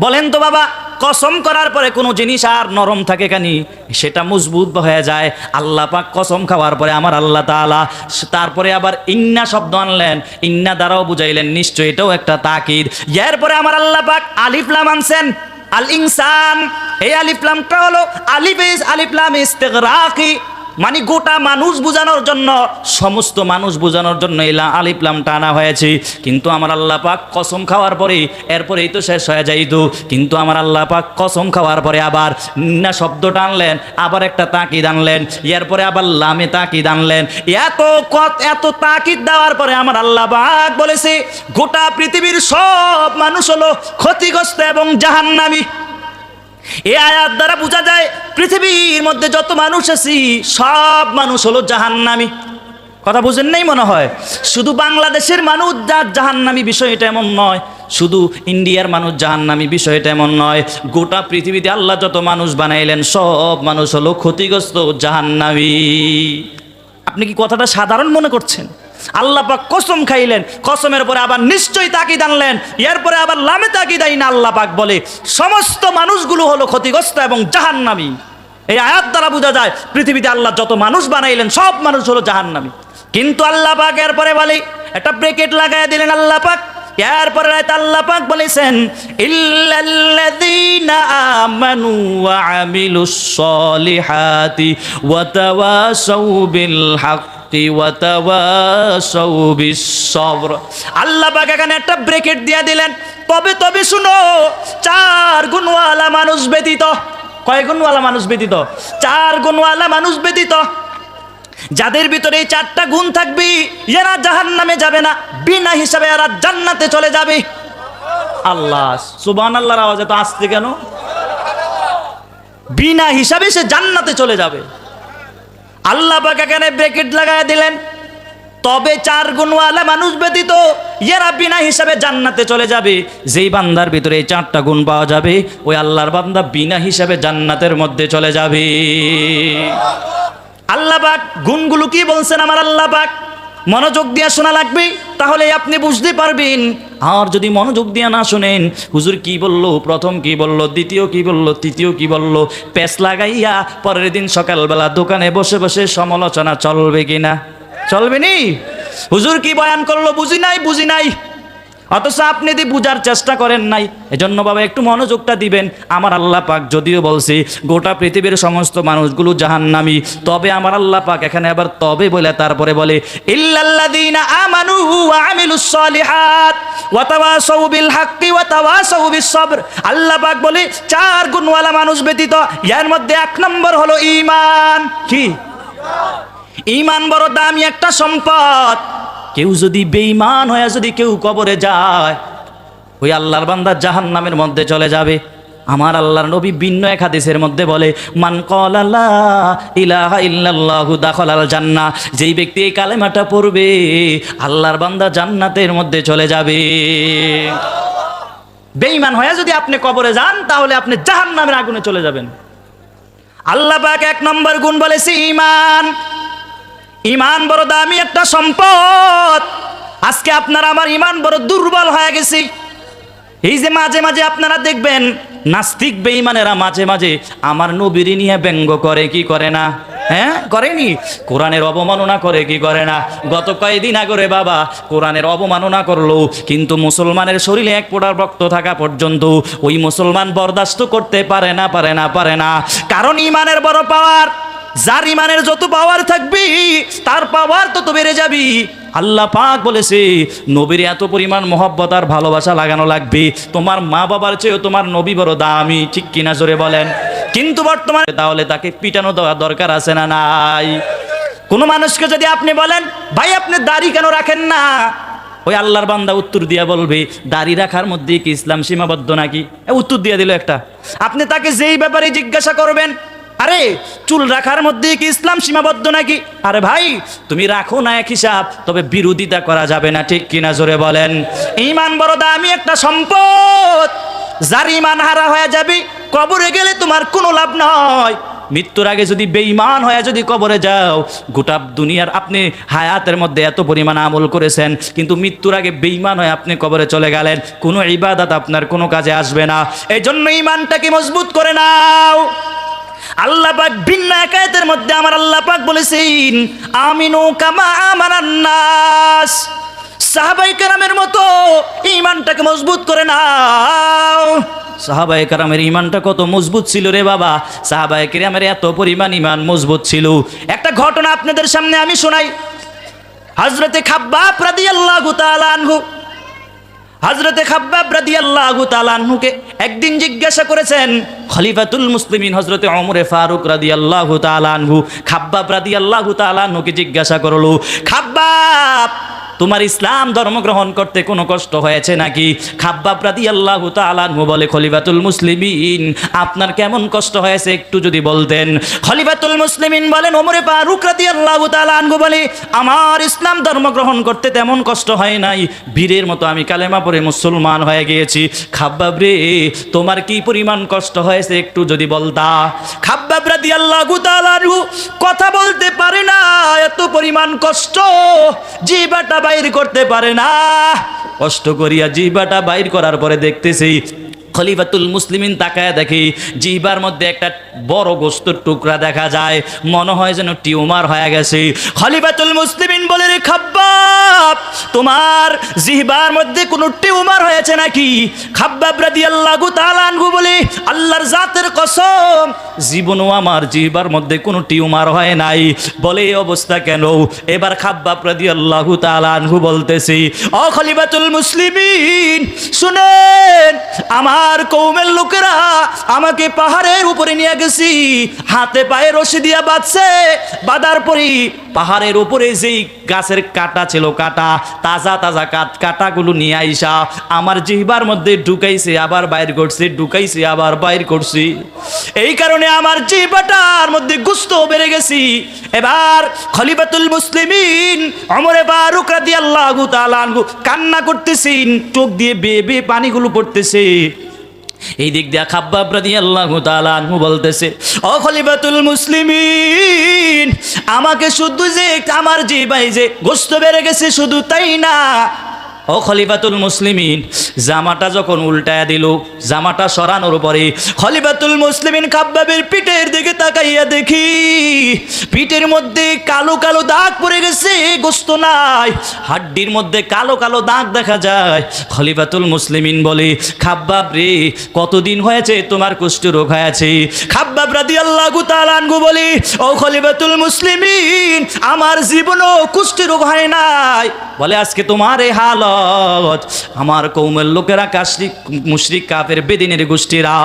বলেন তো বাবা, কসম করার পরে কোনো জিনিস আর নরম থাকে কানি? সেটা মজবুত হয়ে যায়। আল্লাহ পাক কসম খাওয়ার পরে আমার আল্লাহ তাআলা তারপরে আবার ইন্না শব্দ আনলেন, ইন্না দ্বারাও বুঝাইলেন নিশ্চয় এটাও একটা তাকিদ। এরপরে আমার আল্লাহ পাক আলিফ লাম আনছেন, আল ইনসান। এই আলিফ লামটা হলো আলিফ লাম ইস্তিগরাকি, মানে গোটা মানুষ বোঝানোর জন্য, সমস্ত মানুষ বোঝানোর জন্য এই আলিফ লামটা আনা হয়েছে। কিন্তু আমার আল্লাহ পাক কসম খাওয়ার পরে এরপরেই তো শেষ হয়ে যাইতো, কিন্তু আমার আল্লাহ পাক কসম খাওয়ার পরে আবার না শব্দটা আনলেন, আবার একটা তাকিদ আনলেন, এরপরে আবার লামে তাকিদ আনলেন। এত তাকিদ দেওয়ার পরে আমার আল্লাহ পাক বলেছে গোটা পৃথিবীর সব মানুষ হলো ক্ষতিগ্রস্ত এবং জাহান্নামী। এই আয়াত দ্বারা বোঝা যায় পৃথিবীর মধ্যে যত মানুষ আছি সব মানুষ হলো জাহান্নামী। কথা বুঝেন নাই মনে হয়? শুধু বাংলাদেশের মানুষ জাহান্নামী বিষয়টা এমন নয়, শুধু ইন্ডিয়ার মানুষ জাহান্নামী বিষয়টা এমন নয়। গোটা পৃথিবীতে আল্লাহ যত মানুষ বানাইলেন সব মানুষ হলো ক্ষতিগ্রস্ত জাহান্নামী। আপনি কি কথাটা সাধারণ মনে করছেন? আল্লাহ পাক কসম খাইলেন, কসমের পরে আবার নিশ্চয়ই তাকিদ আনলেন, এরপরে আবার লামে তাকিদ আইনা আল্লাহ পাক বলে সমস্ত মানুষগুলো হলো ক্ষতিগ্রস্ত এবং জাহান্নামী। এই আয়াত দ্বারা বোঝা যায় পৃথিবীতে আল্লাহ যত মানুষ বানাইলেন সব মানুষ হলো জাহান্নামী। কিন্তু আল্লাহ পাক এরপরে বলে, একটা ব্রেকেট লাগায় দিলেন আল্লাহ পাক। এরপরে আল্লাহ পাক বলেছেন, ইল্লাল্লাযীনা আমানু ওয়া আমিলুস সলিহাতি ওয়া তাওয়াসাউ বিল হাক্কি ওয়া তাওয়াসাউ বিস সবর। আল্লাহ পাক এখানে একটা ব্রেকেট দিয়ে দিলেন। তবে শুনো, 4 গুণওয়ালা মানুষ ব্যতীত, কয় গুণওয়ালা মানুষ ব্যতীত? 4 গুণওয়ালা মানুষ ব্যতীত, যাদের ভিতরে এই 4টা গুণ থাকবে এরা জাহান্নামে যাবে না, বিনা হিসাবে এরা জান্নাতে চলে যাবে। আল্লাহ, সুবহানাল্লাহর আওয়াজ এত আসছে কেন? বিনা হিসাবে সে জান্নাতে চলে যাবে। আল্লাহ পাক এখানে ব্র্যাকেট লাগায় দিলেন, তবে 4 গুণওয়ালা মানুষ ব্যতীত এরা বিনা হিসাবে জান্নাতে চলে যাবে। যেই বান্দার ভিতরে এই 4টা গুণ পাওয়া যাবে, ওই আল্লাহর বান্দা বিনা হিসাবে জান্নাতের মধ্যে চলে যাবে। আল্লাহ পাক গুণগুলো কি বলছেন আমার আল্লাহ পাক? মনোযোগ দিয়ে শোনা লাগবে, তাহলে আপনি বুঝতে পারবেন। আর যদি মনোযোগ দিয়ে না শুনেন, হুজুর কি বললো, প্রথম কি বললো, দ্বিতীয় কি বললো, তৃতীয় কি বললো, পেছ লাগাইয়া পরের দিন সকালবেলা দোকানে বসে বসে সমালোচনা চলবে কিনা? চলবে নি? হুজুর কি বয়ান করলো, বুঝি নাই, অথচ আপনি যদি বুঝার চেষ্টা করেন নাই। এজন্য বাবা একটু মনোযোগটা দিবেন। আমার আল্লাহ পাক যদিও বলছে গোটা পৃথিবীর সমস্ত মানুষগুলো জাহান্নামী, তবে আমার আল্লাহ পাক এখানে আবার তবে বলে তারপরে বলে, ইল্লাল্লাযীনা আমানু ওয়া আমিলুস সলিহাত ওয়া তাওয়াসাউ বিল হাক্কি ওয়া তাওয়াসাউ বিস সবর। আল্লাহ পাক বলে 4 গুণওয়ালা মানুষ ব্যতীত, এর মধ্যে 1 নম্বর হলো ঈমান। কি? ঈমান বড় দামি একটা সম্পদ। কেউ যদি বেঈমান হয়ে যদি কেউ কবরে যায়, ওই আল্লাহর বান্দা জাহান্নামের মধ্যে চলে যাবে। আমার আল্লাহর নবী ভিন্ন এক হাদিসের মধ্যে বলে, মান ক্বালা লা ইলাহা ইল্লাল্লাহু দাখালাল জান্নাহ। যেই ব্যক্তি এই কালেমাটা পড়বে, আল্লাহর বান্দা জান্নাতের মধ্যে চলে যাবে। বেঈমান হয়ে যদি আপনি কবরে যান, তাহলে আপনি জাহান্নামের আগুনে চলে যাবেন। আল্লাহ পাক 1 নম্বর গুণ বলেছে ঈমান। ঈমান বড় দামি একটা সম্পদ। আজকে আপনার আমার ঈমান বড় দুর্বল হয়ে গেছে। এই যে মাঝে মাঝে আপনারা দেখবেন নাস্তিক বেঈমানেরা মাঝে মাঝে আমার নবীর নিয়ে ব্যঙ্গ করে, কি করে না? হ্যাঁ, করেনি? কোরআনের অবমাননা করে, কি করে না? গত কয়েকদিন আগে বাবা কোরআনের অবমাননা করলো, কিন্তু মুসলমানের শরীরে 1 ফোঁটা রক্ত থাকা পর্যন্ত ওই মুসলমান বরদাস্ত করতে পারে না। কারণ ঈমানের বড় পাওয়ার। যার ঈমানের যত পাওয়ার থাকবে, তার পাওয়ার তত বেড়ে যাবে। আল্লাহ পাক বলেছে, নবীর এত পরিমাণ মহব্বত আর ভালোবাসা লাগানো লাগবে, তোমার মা বাবার চেয়েও তোমার নবী বড় দামি। ঠিক কিনা জোরে বলেন? কিন্তু বর্তমানে তাহলে তাকে পিটানো দেওয়া দরকার আছে না নাই? কোনো মানুষকে যদি আপনি বলেন, ভাই আপনি দাড়ি কেন রাখেন না, ওই আল্লাহর বান্দা উত্তর দিয়া বলবে, দাড়ি রাখার মধ্যে কি ইসলাম সীমাবদ্ধ নাকি? উত্তর দিয়ে দিল একটা। আপনি তাকে যেই ব্যাপারে জিজ্ঞাসা করবেন, আরে চুল রাখার মধ্যে কি ইসলাম সীমাবদ্ধ নাকি? আরে ভাই তুমি রাখো না এক হিসাব, তবে বিরোধিতা করা যাবে না। ঠিক কিনা জোরে বলেন? ঈমান বড় দামি একটা সম্পদ। যার ঈমান হারা হয়ে যাবে, কবরে গেলে তোমার কোনো লাভ নয়। মৃত্যুর আগে যদি বেঈমান হয়ে যদি কবরে যাও, গোটা দুনিয়ার আপনি হায়াতের মধ্যে এত পরিমাণ আমল করেছেন, কিন্তু মৃত্যুর আগে বেঈমান হয়ে আপনি কবরে চলে গেলেন, কোনো ইবাদত আপনার কোনো কাজে আসবে না। এই জন্য ঈমানটাকে মজবুত করে নাও। আল্লাহ পাক ভিন্ন এক আয়াতের মধ্যে আমার আল্লাহ পাক বলেছেন, আমিনু কামা আমানান নাস। সাহাবায়ে কেরামের মতো ঈমানটাকে মজবুত করে নাও। সাহাবায়ে কেরামের ঈমানটা কত মজবুত ছিল রে বাবা! সাহাবায়ে কেরামের এত পরিমাণ ঈমান মজবুত ছিল। একটা ঘটনা আপনাদের সামনে আমি শোনাই। হযরতে খাব্বাব রাদিয়াল্লাহু তাআলা আনহু, হযরতে খাব্বাব রাদিয়াল্লাহু তাআলা আনহুকে একদিন জিজ্ঞাসা করেছেন খলিফাতুল মুসলিমিন হযরতে ওমরে ফারুক রাদিয়াল্লাহু তাআলা আনহু। খাব্বাব রাদিয়াল্লাহু তাআলা আনহুকে জিজ্ঞাসা করলো, খাব্বাব তোমার ইসলাম ধর্ম গ্রহণ করতে কোনো কষ্ট হয়েছে নাকি? খাব্বাব রাদিয়াল্লাহু তাআলা আনহু বলে, খলিফাতুল মুসলিমিন আপনার কেমন কষ্ট হয়েছে একটু যদি বলতেন। খলিফাতুল মুসলিমিন বলেন, ওমরে ফারুক রাদিয়াল্লাহু তাআলা আনহু বলে, আমার ইসলাম ধর্ম গ্রহণ করতে তেমন কষ্ট হয় নাই, বীরের মতো আমি কালেমা পড়ে মুসলমান হয়ে গিয়েছি। খাব্বাব রে তোমার কি পরিমাণ কষ্ট হয়েছে একটু যদি বলতা। খাব্বাব রাদিয়াল্লাহু তাআলা আনহু কথা বলতে পারে না, এত পরিমাণ কষ্ট, জিহ্বাটা বাইর করতে পারে না। কষ্ট করিয়া জিহ্বাটা বাইর করার পরে দেখতেছি খলিফাতুল মুসলিমিন তাকায় দেখি জিহ্বার মধ্যে একটা বড় গোস্তের টুকরা দেখা যায়, মনে হয় যেন টিউমার হয়ে গেছে। খলিফাতুল মুসলিমিন বলে, রে খাব্বাব, তোমার জিহ্বার মধ্যে কোনো টিউমার হয়েছে নাকি? খাব্বাব রাদিয়াল্লাহু তাআলা আনহু বলে, আল্লাহর জাতের কসম, জীবনও আমার জিহ্বার মধ্যে কোনো টিউমার হয় নাই। বলে এই অবস্থা কেন? এবার খাব্বাব রাদিয়াল্লাহু তাআলা আনহু বলতেছি, ও খলিফাতুল মুসলিমিন শুনেন, আমার কওমের লোকেরা আমাকে পাহাড়ের উপরে নিয়ে গেছি, হাতে পায়ে রশি দিয়া বাঁধছে, বাঁধার পরে পাহাড়ের উপরে যেই গাছের কাটা ছিল, কাটা তাজা তাজা কাটাগুলো নিয়ে আইসা আমার জিহ্বার মধ্যে ঢুকাইছে, আবার বাইর করছে, ঢুকাইছে আবার বাইর করছি। এই কারণে আমার জিহ্বাটার মধ্যে গোশত বেড়ে গেছি। এবার খলিফাতুল মুসলিমিন ওমরে ফারুক রাদিয়াল্লাহু তাআলা আনহু কান্না করতেছেন, চোখ দিয়ে বেয়ে বেয়ে পানিগুলো পড়তেছে। এই দিক দিয়ে খাব্বাব রাদিয়াল্লাহু তাআলা আনহু বলতেছে, ও খলিফাতুল মুসলিমিন, আমাকে শুধু যে আমার জিহ্বায় যে গোশত বেড়ে গেছে শুধু তাই না, ও খলিফাতুল মুসলিমিন, জামাটা যখন উল্টায়া দিল, জামাটা সরানোর পরে খলিফাতুল মুসলিমিন খাব্বাবের পিঠের দিকে তাকাইয়া দেখি পিঠের মধ্যে কালো কালো দাগ পড়ে গেছে, গোশত নাই, হাড্ডির মধ্যে কালো কালো দাগ দেখা যায়। খলিফাতুল মুসলিমিন বলে, খাব্বাব রে, কতদিন হয়েছে তোমার কুষ্ঠ রোগ হয়েছে? খাব্বাব রাদিয়াল্লাহু তাআলা আনহু বলে, ও খলিফাতুল মুসলিমিন, আমার জীবনও কুষ্ঠ রোগ হয় নাই। বলে, আজকে তোমার এই হালত, আমার কওমের লোকেরা কাশরিক মুশরিক কাফের বেদিনের গোষ্ঠীরা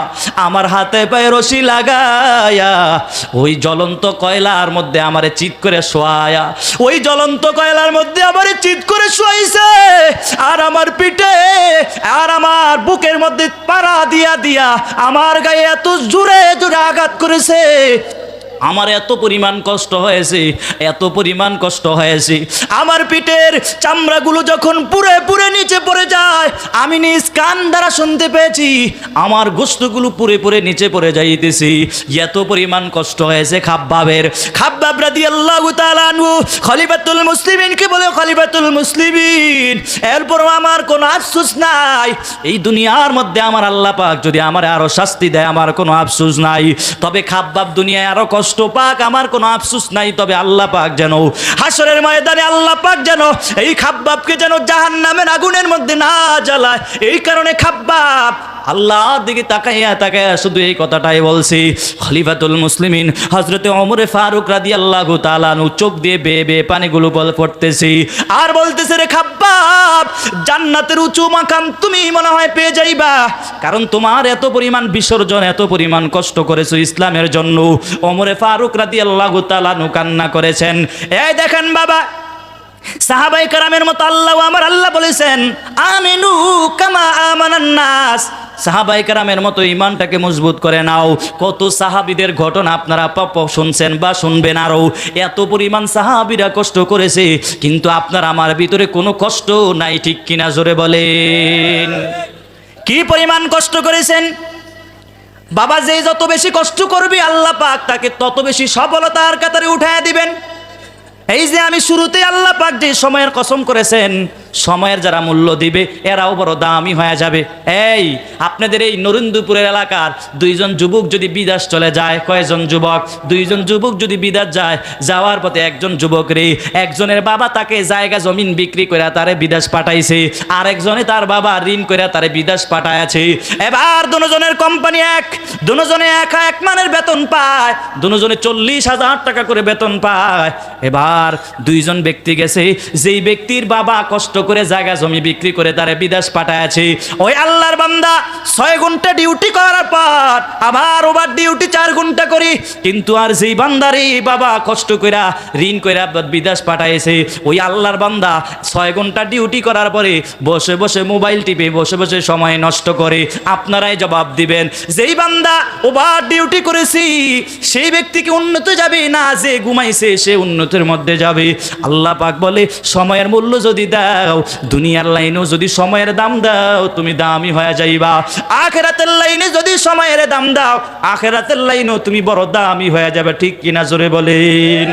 আমার হাতে পায়ে রশি লাগায়া ওই জ্বলন্ত কয়লার মধ্যে আমারে চিৎ করে শোয়ায়া, ওই জ্বলন্ত কয়লার মধ্যে আমারে চিৎ করে শোয়াইছে, আর আমার পিঠে আর আমার বুকের মধ্যে পাড়া দিয়া দিয়া আমার গায়ে এত জোরে জোরে আঘাত করেছে। আমার এত পরিমাণ কষ্ট হয়েছে, এত পরিমাণ কষ্ট হয়েছে, আমার পিঠের চামড়াগুলো যখন পুরে পুরে নিচে পড়ে যায়, আমি নিজ কান দ্বারা শুনতে পেয়েছি আমার গোশতগুলো পুরে পুরে নিচে পড়ে যাইতেছি। এত পরিমাণ কষ্ট হয়েছে খাব্বাবের। খাব্বাব রাদিয়াল্লাহু তাআলা আনহু খলিফাতুল মুসলিমিনকে বলে, খলিফাতুল মুসলিমিন, এরপরও আমার কোনো আফসোস নাই। এই দুনিয়ার মধ্যে আমার আল্লাহ পাক যদি আমার আরো শাস্তি দেয়, আমার কোনো আফসোস নাই। তবে খাব্বাব দুনিয়ায় আরো কষ্ট পাক, আমার কোনো আফসোস নাই। তবে আল্লাহ পাক যেন হাসরের ময়দানে আল্লাহ পাক যেন এই খাব্বাবকে যেন জাহান্নামের আগুনের মধ্যে না জ্বালায়। এই কারণে খাব্বাব আল্লাহর দিকে তাকাইয়া তাকাইয়া শুধু এই কথাটাই বলছি। খলিফাতুল মুসলিমিন হযরতে ওমরে ফারুক রাদিয়াল্লাহু তাআলা আনহু চোখ দিয়ে বেয়ে বেয়ে পানিগুলো পড়তেছি আর বলতেছে, রে খাব্বাব, জান্নাতের উঁচু মাকাম তুমি মনে হয় পেয়ে যাইবা, কারণ তোমার এত পরিমাণ বিসর্জন, এত পরিমাণ কষ্ট করেছো ইসলামের জন্য। ওমরে ফারুক রাদিয়াল্লাহু তাআলা আনহু কান্না করেছেন। এই দেখেন বাবা, সাহাবায়ে কেরামের মতো আল্লাহ আমার আল্লাহ বলেছেন, আমিনু কামা আমানান নাস, সাহাবায়ে কেরামের মতো ইমানটাকে মজবুত করে নাও। কত সাহাবীদের ঘটনা আপনারা শুনছেন বা শুনবেন আরো, এত পরিমাণ সাহাবীরা কষ্ট করেছে, কিন্তু আপনার আমার ভিতরে কোনো কষ্ট নাই, ঠিক কিনা জোরে বলেন? কি পরিমাণ কষ্ট করেছেন বাবা? যে যত বেশি কষ্ট করবে আল্লাহ পাক তাকে তত বেশি সফলতার কাতারে উঠায় দিবেন। এই যে আমি শুরুতে আল্লাহ পাক যে সময়ের কসম করেছেন, সময়ের যারা মূল্য দিবে এরাও বড় দামি হয়ে যাবে। এই আপনাদের এই নরেন্দ্রপুরের এলাকার দুইজন যুবক যদি বিদেশ চলে যায়, কয়জন যুবক? দুইজন যুবক যদি বিদেশ যায়, যাওয়ার পথে একজন যুবক রে, একজনের বাবা তাকে জায়গা জমিন বিক্রি করে তারে বিদেশ পাঠাইছে, আর একজনে তার বাবা ঋণ করে তারে বিদেশ পাঠাইছে। এবার দুজনের কোম্পানি এক, দুজনে এক মানের বেতন পায়, দুজনে 40,000 টাকা করে বেতন পায়। এবার দুইজন ব্যক্তি গেছে, যেই ব্যক্তির বাবা কষ্ট করে জায়গা জমি বিক্রি করে তারে বিদেশ পাঠাইছে, ওই আল্লাহর বান্দা 6 ঘন্টা ডিউটি করার পর আবার ওভার ডিউটি 4 ঘন্টা করি, কিন্তু আর যেই বান্দারে বাবা কষ্ট করে ঋণ করে বিদেশ পাঠাইছে, ওই আল্লাহর বান্দা 6 ঘন্টা ডিউটি করার পরে বসে বসে মোবাইল টিপে বসে বসে সময় নষ্ট করে। আপনারাই জবাব দিবেন, যেই বান্দা ওভার ডিউটি করেছি সেই ব্যক্তিকে উন্নত যাবে না, যে ঘুমাইছে সে উন্নতির মধ্যে যাবে। আল্লাহ পাক বলে, সময়ের মূল্য যদি দাও, দুনিয়ার লাইনেও যদি সময়ের দাম দাও, তুমি দামি হয়ে যাইবা। আখিরাতের লাইনে যদি সময়ের দাম দাও, আখিরাতের লাইনেও তুমি বড় দামি হয়ে যাবে, ঠিক কিনা জোরে বলেন?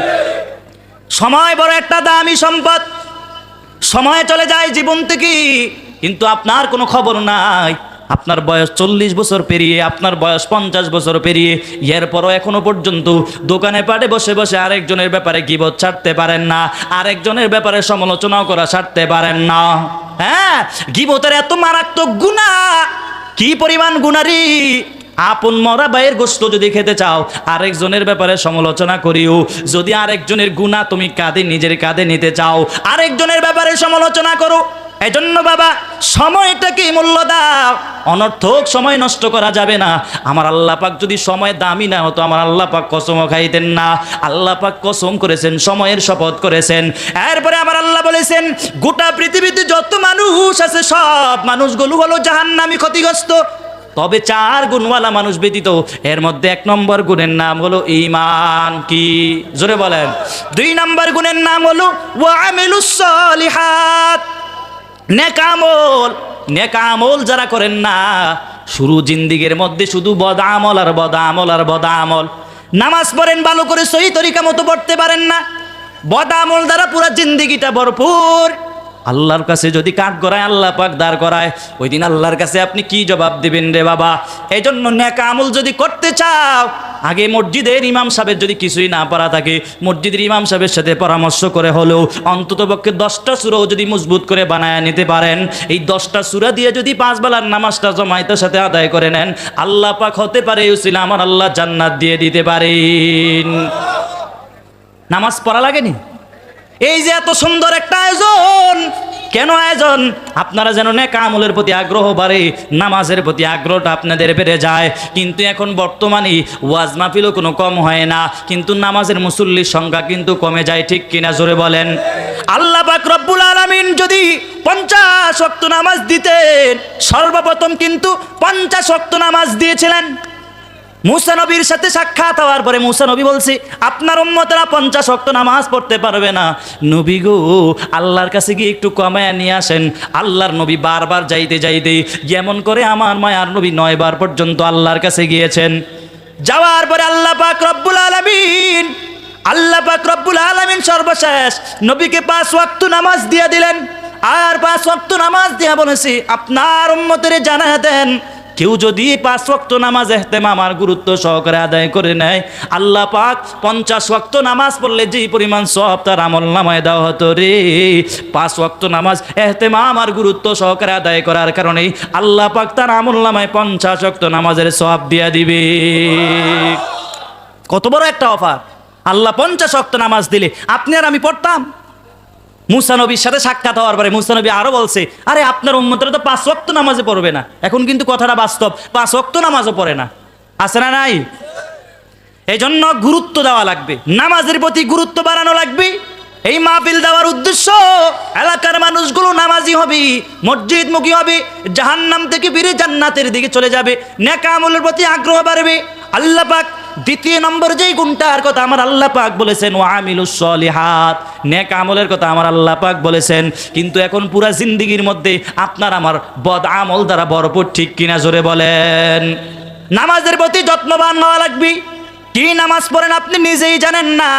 সময় বড় একটা দামি সম্পদ। সময় চলে যায় জীবন থেকে, কিন্তু আপনার কোনো খবর নাই। আপনার বয়স 40 বছর পেরিয়ে, আপনার বয়স 50 বছর পেরিয়ে, এরপরও এখনো পর্যন্ত দোকানে পাটে বসে বসে আরেকজনের ব্যাপারে গীবত ছাড়তে পারেন না, আরেকজনের ব্যাপারে সমালোচনাও করা ছাড়তে পারেন না। হ্যাঁ, গীবতের এত মারাত্মক গুনাহ, কি পরিমাণ গুনারি! আপন মরা ভাইয়ের গোশত যদি খেতে চাও, আরেকজনের ব্যাপারে সমালোচনা করিও। যদি আরেকজনের গুনাহ তুমি নিজের কাঁধে নিতে চাও, আরেকজনের ব্যাপারে সমালোচনা করো। এজন্য বাবা, সময়টাকে মূল্য দাও, অনর্থক সময় নষ্ট করা যাবে না। আমার আল্লাহ পাক যদি সময় দামি না হতো, আমার আল্লাহ পাক কসমও খাইতেন না। আল্লাহ পাক কসম করেছেন, সময়ের শপথ করেছেন। এরপরে আমার আল্লাহ বলেছেন, গোটা পৃথিবীতে যত মানুষ আছে সব মানুষগুলো হলো জাহান্নামী, ক্ষতিগ্রস্ত। তবে 4 গুণওয়ালা মানুষ ব্যতীত, এর মধ্যে 1 নম্বর গুণের নাম হলো ঈমান। কি? জোরে বলেন। 2 নম্বর গুণের নাম হলো ওয়া আমিলুস সলিহাত, নেক আমল। নেক আমল যারা করেন না, শুরু জিন্দিগির মধ্যে শুধু বদ আমল আর বদ আমল আর বদ আমল। নামাজ পড়েন ভালো করে, সহি তরিকা মতো পড়তে পারেন না, বদ আমল দ্বারা পুরো জিন্দিগিটা ভরপুর। আল্লাহর কাছে যদি কাঠ গড়ায়, আল্লাহ পাক দাঁড় করায়, ওই দিন আল্লাহর কাছে আপনি কি জবাব দিবেন রে বাবা? এই জন্য নেক আমল যদি করতে চাও, আগে মসজিদের ইমাম সাহেবের যদি কিছুই না পারা থাকে, মসজিদের ইমাম সাহেবের সাথে পরামর্শ করে হলেও অন্ততপক্ষে 10টা সূরাও যদি মজবুত করে বানায় নিতে পারেন, এই 10টা সূরা দিয়ে যদি 5 বেলার নামাজটা জমায়েতের সাথে আদায় করে নেন, আল্লাহ পাক হতে পারে উসিলা আমার আল্লাহ জান্নাত দিয়ে দিতে পারেন। নামাজ পড়া লাগেনি? এই যে এত সুন্দর একটা আয়োজন, কেন আয়োজন? আপনারা যেন নেক আমলের প্রতি আগ্রহ বাড়ে, নামাজের প্রতি আগ্রহটা আপনাদের বেড়ে যায়। কিন্তু এখন বর্তমানে ওয়াজ মাহফিলও কোনো কম হয় না, কিন্তু নামাজের মুসল্লির সংখ্যা কিন্তু কমে যায়। ঠিক কিনা? জোরে বলেন। আল্লাহ পাক রব্বুল আলামিন যদি 50 ওয়াক্ত নামাজ দিতেন, সর্বপ্রথম কিন্তু 50 ওয়াক্ত নামাজ দিয়েছিলেন। মুসা নবীর সাথে সাক্ষাৎ হওয়ার পরে মুসা নবী বলছে, আপনার উম্মতরা 50 ওয়াক্ত নামাজ পড়তে পারবে না, নবী গো আল্লাহর কাছে গিয়ে একটু কমায়া নিয়ে আসেন। আল্লাহর নবী বারবার যাইতে যাইতে যেমন করে আমার মায়ার নবী 9 বার পর্যন্ত আল্লাহর কাছে গিয়েছেন। যাওয়ার পরে আল্লাহ পাক রব্বুল আলামিন সর্বশেষ নবীকে 5 ওয়াক্ত নামাজ দিয়ে দিলেন। আর 5 ওয়াক্ত নামাজ দিয়া বলেছি, আপনার উম্মতের জানায়া দেন, কেউ যদি 5 ওয়াক্ত নামাজ ইহতিমাম আর গুরুত্ব সহকারে আদায় করে নেয়, আল্লাহ পাক 50 ওয়াক্ত নামাজ পড়লে যেই পরিমাণ সওয়াব তার আমলনামায় দেওয়া হতো রে, 5 ওয়াক্ত নামাজ ইহতিমাম আর গুরুত্ব সহকারে আদায় করার কারণে আল্লাহ পাক তার আমলনামায় 50 ওয়াক্ত নামাজের সওয়াব দিয়া দিবে। কত বড় একটা অফার! আল্লাহ 50 ওয়াক্ত নামাজ দিলে আপনি আর আমি পড়তাম। মুসা নবীর সাথে সাক্ষাৎ হওয়ার পরে মুসা নবী আরো বলছে, আরে আপনার উম্মতরা তো 5 ওয়াক্ত নামাজে পড়বে না। এখন কিন্তু কথাটা বাস্তব, 5 ওয়াক্ত নামাজও পড়ে না, আছে না নাই? এই জন্য গুরুত্ব দেওয়া লাগবে, নামাজের প্রতি গুরুত্ব বাড়ানো লাগবে। এই মাহফিল দেওয়ার উদ্দেশ্য এলাকার মানুষগুলো নামাজি হবে, মসজিদমুখী হবে, জাহান্নাম থেকে ফিরে জান্নাতের দিকে চলে যাবে, নেক আমলের প্রতি আগ্রহ বাড়বে। আল্লাহ পাক 2 নম্বর যেই গুণটার কথা আমার আল্লাহ পাক বলেছেন, ওয়া আমিলুস সলিহাত, নেক আমলের কথা আমার আল্লাহ পাক বলেছেন। কিন্তু এখন পুরা জিন্দেগির মধ্যে আপনার আমার বদ আমল দ্বারা ভরপুর। ঠিক কিনা? জোরে বলেন। নামাজের প্রতি যত্নবান হওয়া লাগবে। কি নামাজ পড়েন আপনি নিজেই জানেন না।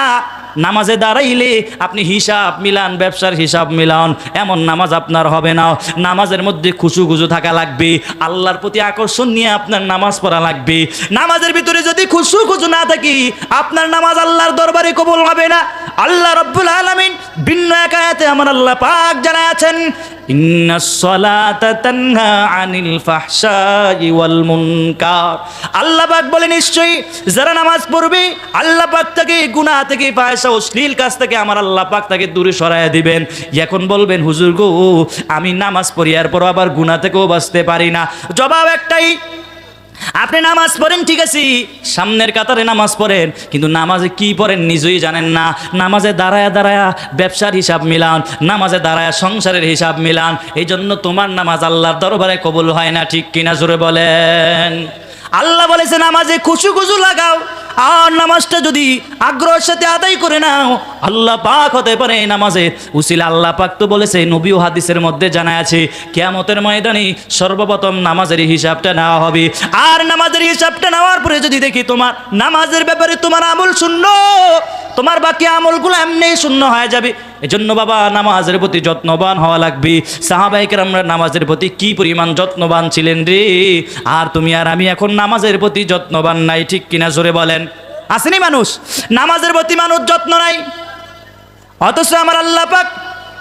নামাজে দাঁড়াইলে আপনি হিসাব মিলান, ব্যবসার হিসাব মিলান, এমন নামাজ আপনার হবে না। নামাজের মধ্যে খুশু খুশু থাকা লাগবে, আল্লাহর প্রতি আকর্ষণ নিয়ে আপনার নামাজ পড়া লাগবে। নামাজের ভিতরে যদি খুশু খুশু না থাকি, আপনার নামাজ আল্লাহর দরবারে কবুল হবে না। আল্লাহ রাব্বুল আলামিন ভিন্ন এক আয়াতে আমার আল্লাহ পাক জানাচ্ছেন, ইন্নাস সালাতা তানহা আনিল ফাহশাই ওয়াল মুনকার। আল্লাহ পাক বলে, নিশ্চয়ই যারা নামাজ পড়বে আল্লাহ পাক তাকে গুনাহ থেকে, ফাহশা অশ্লীল কাজ থেকে আমার আল্লাহ পাক তাকে দূরে সরাইয়া দিবেন। এখন বলবেন, হুজুর গো আমি নামাজ পড়ি আর পর আবার গুনাহ থেকেও বাঁচতে পারি না। জবাব একটাই, আপনি নামাজ পড়েন ঠিক আছে, সামনের কাতারে নামাজ পড়েন, কিন্তু নামাজে কি পড়েন নিজেই জানেন না। নামাজে দাঁড়ায়া দাঁড়ায়া ব্যবসার হিসাব মিলান, নামাজে দাঁড়ায়া সংসারের হিসাব মিলান, এই জন্য তোমার নামাজ আল্লাহর দরবারে কবুল হয় না। ঠিক কিনা? জোরে বলেন। আল্লাহ বলেছে নামাজে খুশু খুশু লাগাও, আর নামাজটা যদি আগ্রহের সাথে আদায় করে নাও, আল্লাহ পাক হতে পারে নামাজে উসিলা। আল্লাহ পাক তো বলেছে, নবী ও হাদিসের মধ্যে জানা আছে, কিয়ামতের ময়দানে সর্বপ্রথম নামাজের হিসাবটা নেওয়া হবে। আর নামাজের হিসাবটা নেওয়ার পরে যদি দেখি তোমার নামাজের ব্যাপারে তোমার আমল শূন্য, তোমার বাকি আমলগুলো এমনি শূন্য হয়ে যাবে। এজন্য বাবা নামাজের প্রতি যত্নবান হওয়া লাগবে। সাহাবায়ে কেরামরা নামাজের প্রতি কি পরিমাণ যত্নবান ছিলেন রে। আর তুমি আর আমি এখন নামাজের প্রতি যত্নবান নাই, ঠিক কিনা জোরে বলেন। আসেনি মানুষ নামাজের প্রতি মানুষ যত্ন নাই, অথচ আমার আল্লাহ পাক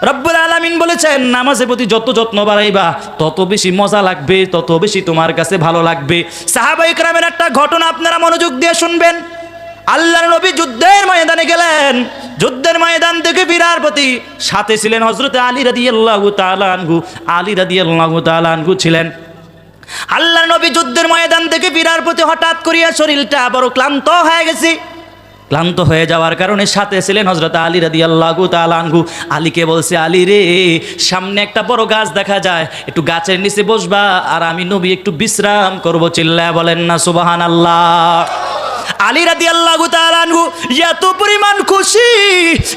রব্বুল আলামিন বলেছেন নামাজের প্রতি যত যত্ন বাড়াইবা তত বেশি মজা লাগবে, তত বেশি তোমার কাছে ভালো লাগবে। সাহাবায়ে কেরামের একটা ঘটনা আপনারা মনোযোগ দিয়ে শুনবেন। আল্লাহর নবী যুদ্ধের ময়দানে গেলেন, যুদ্ধের ময়দান থেকে ফিরার প্রতি সাথে ছিলেন হযরত আলী রাদিয়াল্লাহু তাআলা আনহু। আলী রাদিয়াল্লাহু তাআলা আনহু ছিলেন। আল্লাহর নবী যুদ্ধের ময়দান থেকে ফিরার প্রতি হঠাৎ করিয়া শরীরটা বড় ক্লান্ত হয়ে গেছে। ক্লান্ত হয়ে যাওয়ার কারণে সাথে ছিলেন হযরত আলী রাদিয়াল্লাহু তাআলা আনহু। আলীকে বলছে, আলী রে, সামনে একটা বড় গাছ দেখা যায়, একটু গাছের নিচে বসবা, আর আমি নবী একটু বিশ্রাম করব। চিল্লায়া বলেন না সুবহানাল্লাহ। আলী রাদিয়াল্লাহু তাআলা আনহু এত পরিমাণ খুশি,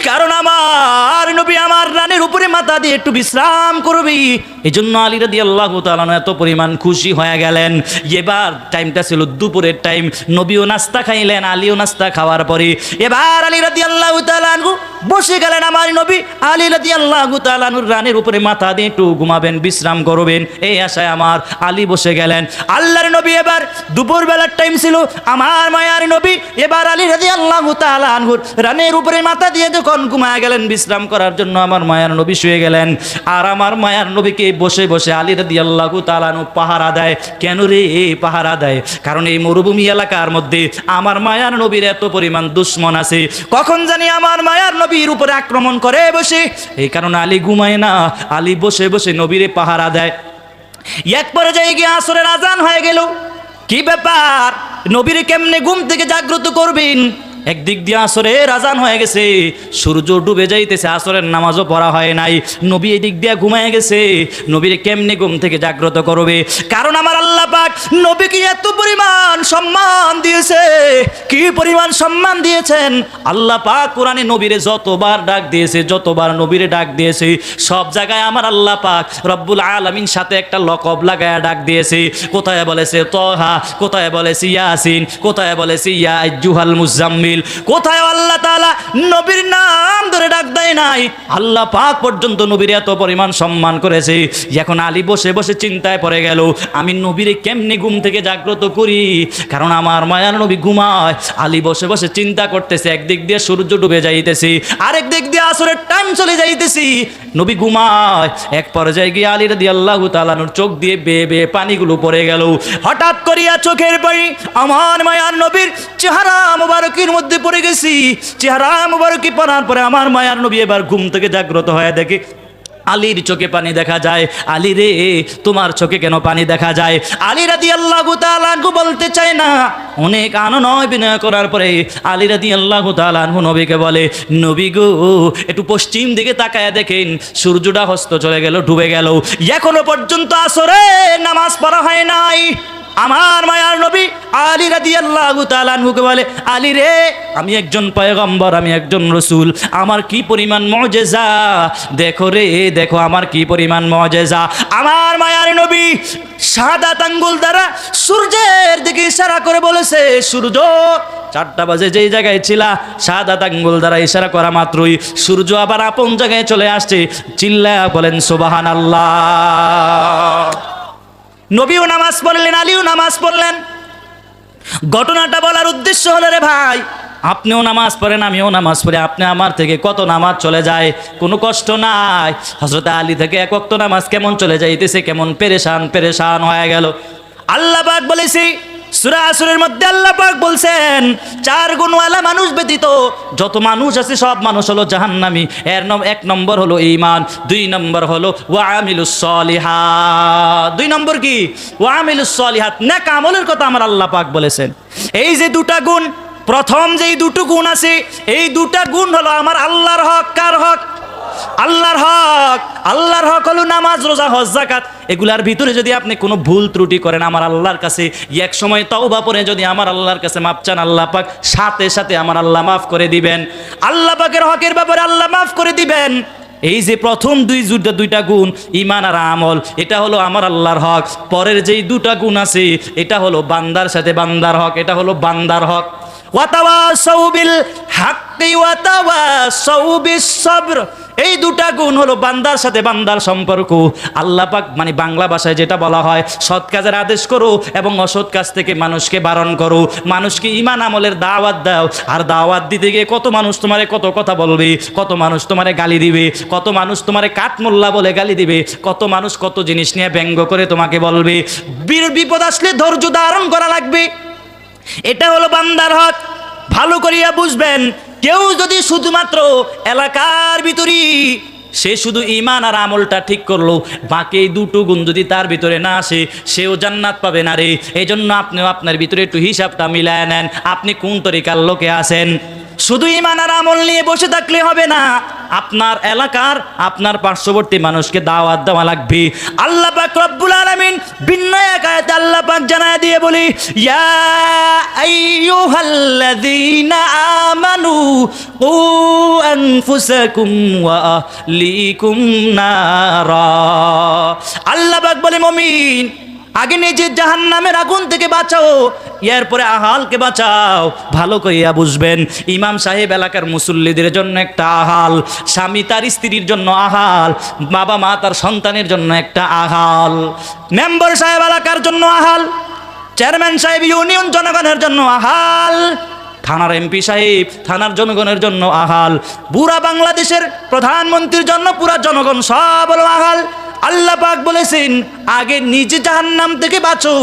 কারণ আমার নবী আমার রানের উপরে মাথা দিয়ে একটু বিশ্রাম করবি। এজন্য আলী রাদিয়াল্লাহু তাআলা আনহু এত পরিমাণ খুশি হয়ে গেলেন। এবার টাইমটা ছিল দুপুরের টাইম, নবীও নাস্তা খাইলেন, আলীও নাস্তা খাওয়ার পরে এবার আলী রাদিয়াল্লাহু তাআলা আনহু বসে গেলেন। আমার নবী আলী রাদিয়াল্লাহু তাআলা আনহুর রানের উপরে মাথা দিয়ে একটু ঘুমাবেন, বিশ্রাম করবেন, এই আশায় আমার আলী বসে গেলেন। আল্লাহর নবী এবার দুপুরবেলার টাইম ছিল, আমার মায়ার নবী এবার আলী রাদিয়াল্লাহু তাআলা আনহুর রানের উপরে মাথা দিয়ে যখন ঘুমায় গেলেন বিশ্রাম করার জন্য, আমার মায়ার নবী শুয়ে গেলেন। আর আমার মায়ার নবীকে বসে বসে আলী রাদিয়াল্লাহু তাআলা আনহু পাহারা দেয়। কেন রে পাহারা দেয়? কারণ এই মরুভূমি এলাকার মধ্যে আমার মায়ার নবীর এত পরিমাণ দুশমন আছে, কখন জানি আমার মায়ার নবীর উপরে আক্রমণ করে বসে। এই কারণে আলী ঘুমায় না, আলী বসে বসে নবীরে পাহারা দেয়। এক পর্যায়ে গিয়ে আসরের আজান হয়ে গেল। কি ব্যাপার, নবীরে কেমনে ঘুম থেকে জাগ্রত করবেন? একদিক দিয়ে আসরের আজান হয়ে গেছে, সূর্য ডুবে যাইতেছে, আসরের নামাজও পড়া হয় নাই, নবী এই দিক দিয়ে ঘুমায় গেছে। নবীরে কেমনে ঘুম থেকে জাগ্রত করবে? কারণ আমার আল্লাহ পাক নবীকে এত পরিমাণ সম্মান দিয়েছে। কি পরিমাণ সম্মান দিয়েছেন আল্লাহ পাক! কোরআনে নবীরে যতবার ডাক দিয়েছে, যতবার নবীরে ডাক দিয়েছে, সব জায়গায় আমার আল্লাহ পাক রব্বুল আলামিন সাথে একটা লকব লাগায়া ডাক দিয়েছে। কোথায় বলেছে তহা, কোথায় বলেছে ইয়াসিন, কোথায় বলেছে ইয়া আইয়ুহাল মুজাম্মিল, কোথায় আল্লাহ তাআলা নবীর নাম ধরে ডাক দেয় নাই। আল্লাহ পাক পর্যন্ত নবীর এত পরিমাণ সম্মান করেছে। এখন আলী বসে বসে চিন্তায় পড়ে গেল, আমি নবীরে কেমনে ঘুম থেকে জাগ্রত করি? কারণ আমার মায়ার নবী ঘুমায়। আলী বসে বসে চিন্তা করতেছে, একদিক দিয়ে সূর্য ডুবে যাইতেছে, আরেক দিক দিয়ে আসরের টাইম চলে যাইতেছি, নবী ঘুমায়। এক পর্যায়ে গিয়ে আলী রাদিয়াল্লাহু তাআলা আনহুর চোখ দিয়ে বেয়ে বেয়ে পানিগুলো পড়ে গেল। হঠাৎ করিয়া চোখের পানি আমার মায়ার নবীর চেহারা মুবারকের মধ্যে পড়ে গেছি। চেহারা মুবারকি পড়ার পরে আমার মায়ার নবী এবার ঘুম থেকে জাগ্রত হয়ে দেখে আলীর চোখে পানি দেখা যায়। আলী রে, তোমার চোখে কেন পানি দেখা যায়? আলী রাদিয়াল্লাহু তাআলা আনহু বলতে চায় না। অনেক আনয় বিনয় করার পরে আলী রাদিয়াল্লাহু তাআলা আনহু নবীকে বলে, নবী গো, একটু পশ্চিম দিকে তাকায় দেখেন, সূর্যটা হস্ত চলে গেল, ডুবে গেল, এখনো পর্যন্ত আসরের নামাজ পড়া হয় নাই। আমার মায়ার নবী আলী রাদিয়াল্লাহু তাআলা আনহুকে বলে, আলী রে, আমি একজন পয়গম্বর, আমি একজন রাসূল, আমার কি পরিমাণ মুজিজা দেখো রে, দেখো আমার কি পরিমাণ মুজিজা। আমার মায়ার নবী শাহাদাত আঙ্গুল দ্বারা সূর্যের দিকে ইশারা করে বলেছে, সূর্য 4টা বাজে যেই জায়গায় ছিলা, শাহাদাত আঙ্গুল দ্বারা ইশারা করা মাত্রই সূর্য আবার আপন জায়গায় চলে আসছে। চিল্লায়া বলেন সুবহানাল্লাহ। নবীও নামাজ পড়লেন, আলীও নামাজ পড়লেন। ঘটনাটা বলার উদ্দেশ্য হলো, রে ভাই, আপনিও নামাজ পড়েন, আমিও নামাজ পড়ি, আপনি আমার থেকে কত নামাজ চলে যায়, কোনো কষ্ট নাই। হযরত আলী থেকে এক ওয়াক্ত নামাজ কেমন চলে যাইতেছে, কেমন পেরেশান পেরেশান হয়ে গেল। আল্লাহ পাক বলেছি সূরা আসরের মধ্যে, আল্লাহ পাক বলছেন 4 গুণওয়ালা মানুষ ব্যতীত যত মানুষ আছে সব মানুষ হলো জাহান্নামী। এক নম্বর হলো ঈমান, 2 নম্বর হলো ওয়া আমিলুস সলিহাত। 2 নম্বর কি? ওয়া আমিলুস সলিহাত, নেক আমলের কথা আমার আল্লাহ পাক বলেছেন। এই যে 2টা গুণ, প্রথম যেই 2টো গুণ আছে, এই 2টা গুণ হলো আমার আল্লাহর হক। কার হক? আল্লাহর হক। আল্লাহর হক হলো নামাজ, রোজা, হজ, যাকাত। এগুলার ভিতরে যদি আপনি কোনো ভুল ত্রুটি করেন, আমার আল্লাহর কাছে এক সময় তওবা করে যদি আমার আল্লাহর কাছে মাপ চান, আল্লাহ পাক সাথে সাথে আমার আল্লাহ মাফ করে দিবেন। আল্লাহ পাকের হকের ব্যাপারে আল্লাহ মাফ করে দিবেন। এই যে প্রথম 2টা গুণ, ঈমান আর আমল, এটা হলো আমার আল্লাহর হক। পরের যেই 2টা গুণ আছে, এটা হলো বান্দার সাথে বান্দার হক, এটা হলো বান্দার হক। ওয়া তাওয়াসাউ বিল হাক্কি ওয়া তাওয়াসাউ বিস সবর। এই দুটা গুণ হলো বান্দার সাথে বান্দার সম্পর্ক। আল্লাহ পাক মানে বাংলা ভাষায় যেটা বলা হয়, সৎ কাজের আদেশ করো এবং অসৎ কাজ থেকে মানুষকে বারণ করো, মানুষকে ঈমান আমলের দাওয়াত দাও। আর দাওয়াত দিতে গিয়ে কত মানুষ তোমারে কত কথা বলবে, কত মানুষ তোমারে গালি দিবে, কত মানুষ তোমারে কাঠমোল্লা বলে গালি দিবে, কত মানুষ কত জিনিস নিয়ে ব্যঙ্গ করে তোমাকে বলবে। বিপদ আসলে ধৈর্য ধারণ করা লাগবে। এটা হলো বান্দার হক। ভালো করিয়া বুঝবেন, কেউ যদি শুধুমাত্র এলাকার ভিতরে সে শুধু ঈমান আর আমলটা ঠিক করলো, বাকি এই দুটো গুণ যদি তার ভিতরে না আসে, সেও জান্নাত পাবে না রে। এই জন্য আপনিও আপনার ভিতরে একটু হিসাবটা মিলায় নেন, আপনি কোন তরিকার লোকে আছেন। শুধু ঈমান আর আমল নিয়ে বসে থাকলে হবে না, আপনার এলাকার আপনার পার্শ্ববর্তী মানুষকে দাওয়াত দেওয়া লাগবে। আল্লাহ পাক রব্বুল আলামিন ভিন্ন এক আয়াতে আল্লাহ পাক জানায় দিয়ে বলি, ইয়া আইয়ুহাল্লাযীনা আমানু কু আনফুসাকুম ওয়া আহলিকুম নারা। আল্লাহ পাক বলে, মুমিন আগে নিজে জাহান্নামের আগুন থেকে বাঁচাও, এরপরে আহালকে বাঁচাও। ভালো করিয়া বুঝবেন, ইমাম সাহেব এলাকার মুসল্লিদের জন্য একটা আহাল, স্বামী তার স্ত্রীর জন্য আহাল, বাবা মা তার সন্তানের জন্য একটা আহাল, মেম্বার সাহেব এলাকার জন্য আহাল, চেয়ারম্যান সাহেব ইউনিয়ন জনগণের জন্য আহাল, থানার এমপি সাহেব থানার জনগণের জন্য আহাল, পুরা বাংলাদেশের প্রধানমন্ত্রীর জন্য পুরা জনগণ সব হলো আহাল। আল্লাহ পাক বলেছেন, আগে নিজে জাহান্নাম থেকে বাঁচো,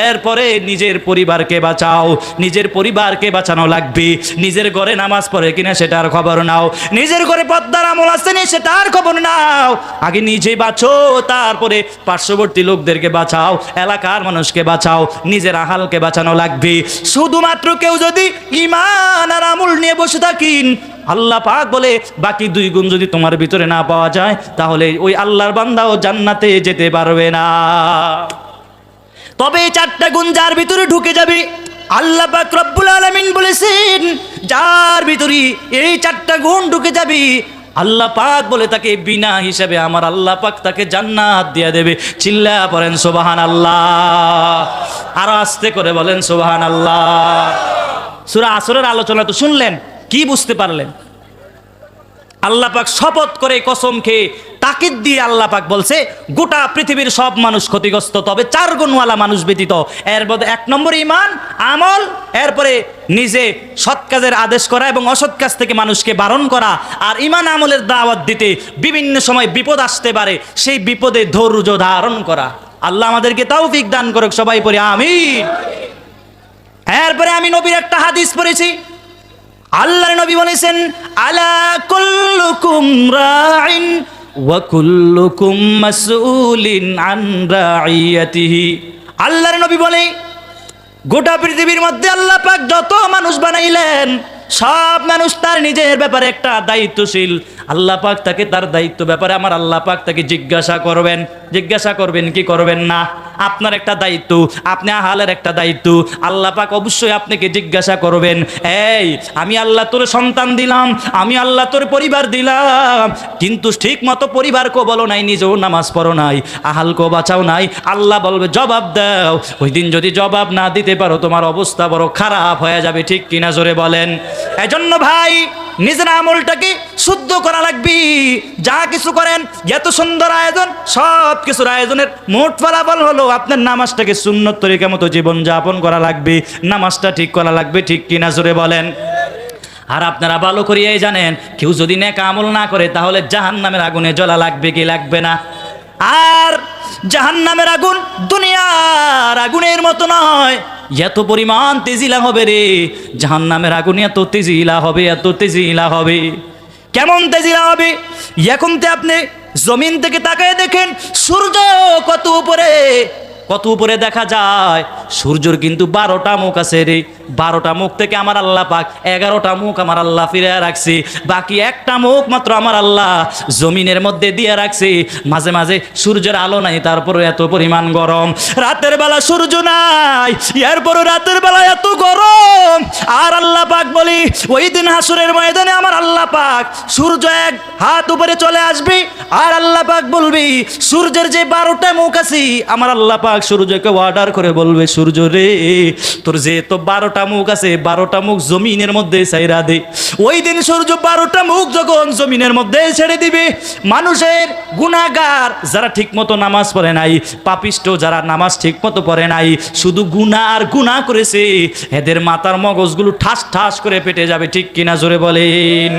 এরপরে নিজের পরিবারকে বাঁচাও। নিজের পরিবারকে বাঁচানো লাগবে। নিজের ঘরে নামাজ পড়ে কিনা সেটার খবর নাও, নিজের ঘরে পর্দার আমল আছে না সেটার খবর নাও। আগে নিজে বাঁচো, তারপরে পার্শ্ববর্তী লোকদেরকে বাঁচাও, এলাকার মানুষকে বাঁচাও, নিজের আহালকে বাঁচানো লাগবে। শুধুমাত্র কেউ যদি ঈমান আর আমল নিয়ে বসে থাকেন, আল্লাহ পাক বলে বাকি দুই গুণ যদি তোমার ভিতরে না পাওয়া যায়, তাহলে ওই আল্লাহর বান্দাও জান্নাতে যেতে পারবে না। তবে এই চারটা গুণ যার ভিতরে ঢুকে যাবে, আল্লাহ পাক রব্বুল আলামিন বলেছেন, যার ভিতরে এই চারটা গুণ ঢুকে যাবে, আল্লাহ পাক বলে তাকে বিনা হিসাবে আমার আল্লাহ পাক তাকে জান্নাত দিয়ে দেবে। চিল্লা পড়েন সুবহানাল্লাহ, আরো আস্তে করে বলেন সুবহানাল্লাহ। সূরা আসরের আলোচনা তো শুনলেন, কি বুঝতে পারলেন? আল্লাহ পাক শপথ করে কসম খেয়ে তাকিদ দিয়ে আল্লাহ পাক বলছে, গোটা পৃথিবীর সব মানুষ ক্ষতিগ্রস্ত, তবে চার গুণওয়ালা মানুষ ব্যতীত। এর মধ্যে এক নম্বর ঈমান আমল, এরপরে নিজে সৎ কাজের আদেশ করা এবং অসৎ কাজ থেকে মানুষকে বারণ করা, আর ঈমান আমলের দাওয়াত দিতে বিভিন্ন সময় বিপদ আসতে পারে, সেই বিপদে ধৈর্য ধারণ করা। আল্লাহ আমাদেরকে তৌফিক দান করুক, সবাই পড়ি আমিন। এরপরে আমি নবীর একটা হাদিস পড়েছি, আল্লাহর নবী বলেছেন, আলা কুল্লুকুম রাইন ওয়া কুল্লুকুম মাসউলিন আন রাইয়াতিহি। আল্লাহর নবী বলে, গোটা পৃথিবীর মধ্যে আল্লাহ পাক যত মানুষ বানাইলেন, সব মানুষ তার নিজের ব্যাপারে একটা দায়িত্বশীল। আল্লাহ পাক তাকে তার দায়িত্ব ব্যাপারে আমার আল্লাহ পাক তাকে জিজ্ঞাসা করবেন কি করবেন না। আপনার একটা দায়িত্ব, আপনি আহালের একটা দায়িত্ব, আল্লাহ পাক অবশ্যই আপনাকে জিজ্ঞাসা করবেন, এই আমি আল্লাহ তোর সন্তান দিলাম, আমি আল্লাহ তোর পরিবার দিলাম, কিন্তু ঠিক মতো পরিবারকেও বলো নাই, নিজেও নামাজ পড়ো নাই, আহালকেও বাঁচাও নাই। আল্লাহ বলবে জবাব দাও। ওই দিন যদি জবাব না দিতে পারো, তোমার অবস্থা বড় খারাপ হয়ে যাবে, ঠিক কিনা জোরে বলেন। এজন্য ভাই, নিজের আমলটাকে শুদ্ধ করা লাগবে। যা কিছু করেন, এত সুন্দর আয়োজন, সব কিছুর আয়োজনের মোট ফলাফল হলো আপনার নামাজটাকে সুন্নত তরিকা মতো জীবন যাপন করা লাগবে, নামাজটা ঠিক করা লাগবে, ঠিক কিনা জোরে বলেন। আর আপনারা ভালো করিয়াই জানেন, কেউ যদি নেক আমল না করে, তাহলে জাহান্নামের আগুনে জ্বলা লাগবে কি লাগবে না? আর জাহান্নামের আগুন দুনিয়ার আগুনের মতো নয়, এত পরিমাণ তেজিলা হবে রে। জাহান্নামের আগুন এত তেজিলা হবে, এত তেজিলা হবে। কেমন তেজিলা হবে? এখন তো আপনি জমিন থেকে তাকায় দেখেন, সূর্য কত উপরে দেখা যায়। সূর্যর কিন্তু 12টা মুখ আছে রে। 12টা মুখ থেকে আমার আল্লাহ পাক 11টা মুখ আমার আল্লাহ ফিরে রাখছে, বাকি একটা মুখ মাত্র আমার আল্লাহ জমিনের মধ্যে দিয়ে রাখছে। মাঝে মাঝে সূর্যের আলো নাই, তারপরে এত পরিমাণ গরম। রাতের বেলা সূর্য নাই, এরপরও রাতের বেলা এত গরম। আর আল্লাহ পাক বলি, ওই দিন হাসরের ময়দানে আমার আল্লাহ পাক সূর্য এক হাত উপরে চলে আসবে, আর আল্লাহ পাক বলবি, সূর্যের যে 12টা মুখ আছে, আমার আল্লাহ পাক সূর্যকে অর্ডার করে বলবে, সূর্য রে, তোর যে তো 12টা 12টা মুখ আছে, 12টা মুখ জমিনের মধ্যে ছাইরা দে। ওই দিন সূর্য 12টা মুখ যখন জমিনের মধ্যে ছেড়ে দিবে, মানুষের গুনাহগার যারা ঠিকমতো নামাজ পড়ে নাই, পাপিষ্ট যারা নামাজ ঠিকমতো পড়ে নাই, শুধু গুনাহ আর গুনাহ করেছে, এদের মাথার মগজগুলো ঠাস ঠাস করে ফেটে যাবে। ঠিক কিনা জোরে বলেন?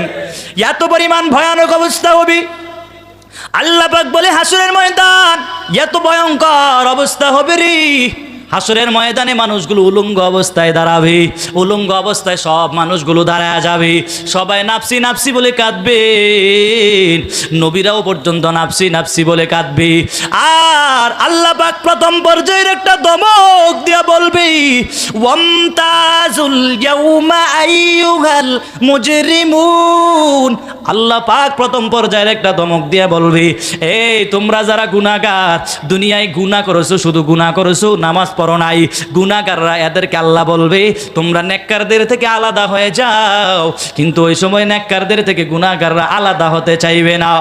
এত পরিমাণ ভয়ানক অবস্থা হবে। আল্লাহ পাক বলে হাসরের ময়দান এত ভয়ঙ্কর অবস্থা হবে রে। হাসরের ময়দানে মানুষগুলো উলঙ্গ অবস্থায় দাঁড়াবে, উলঙ্গ অবস্থায় সব মানুষগুলো দাঁড়ায় যাবে, সবাই নাফসি নাফসি বলে কাঁদবে, নবীরাও পর্যন্ত নাফসি নাফসি বলে কাঁদবে। আর আল্লাহ পাক প্রথম পর্যায়ের একটা দমক দিয়া বলবে, ওয়ামতাজুল ইয়াউমা আইয়ুহাল মুজরিমুন। আল্লাহ পাক প্রথম পর্যায়ের একটা দমক দিয়া বলবে, এই তোমরা যারা গুনাহগার, দুনিয়ায় গুনাহ করেছো, শুধু গুনাহ করেছো, নামাজ পড়ো নাই, গুনাহগাররা, এদেরকে আল্লাহ বলবে তোমরা নেককারদের থেকে আলাদা হয়ে যাও। কিন্তু ওই সময় নেককারদের থেকে গুনাহগাররা আলাদা হতে চাইবে না।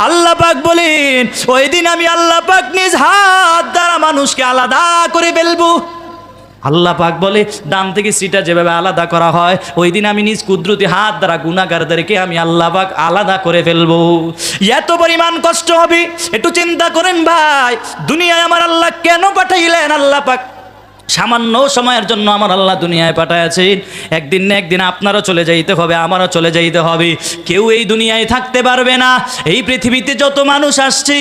আল্লাহ পাক বলেন, ওই দিন আমি আল্লাহ পাক নিজ হাত দ্বারা মানুষকে আলাদা করে ফেলবো। আল্লাহ পাক বলে, ডান থেকে সিটা যেভাবে আলাদা করা হয়, ওই দিন আমি নিজ কুদরতি হাত দ্বারা গুনাহগারদেরকে আমি আল্লাহ পাক আলাদা করে ফেলবো। এত পরিমাণ কষ্ট হবে। একটু চিন্তা করেন ভাই, দুনিয়ায় আমার আল্লাহ কেন পাঠাইলেন? আল্লাহ পাক সামান্য সময়ের জন্য আমার আল্লাহ দুনিয়ায় পাঠাইছেন। একদিন না একদিন আপনারও চলে যাইতে হবে, আমারও চলে যাইতে হবে। কেউ এই দুনিয়ায় থাকতে পারবে না। এই পৃথিবীতে যত মানুষ আসছে,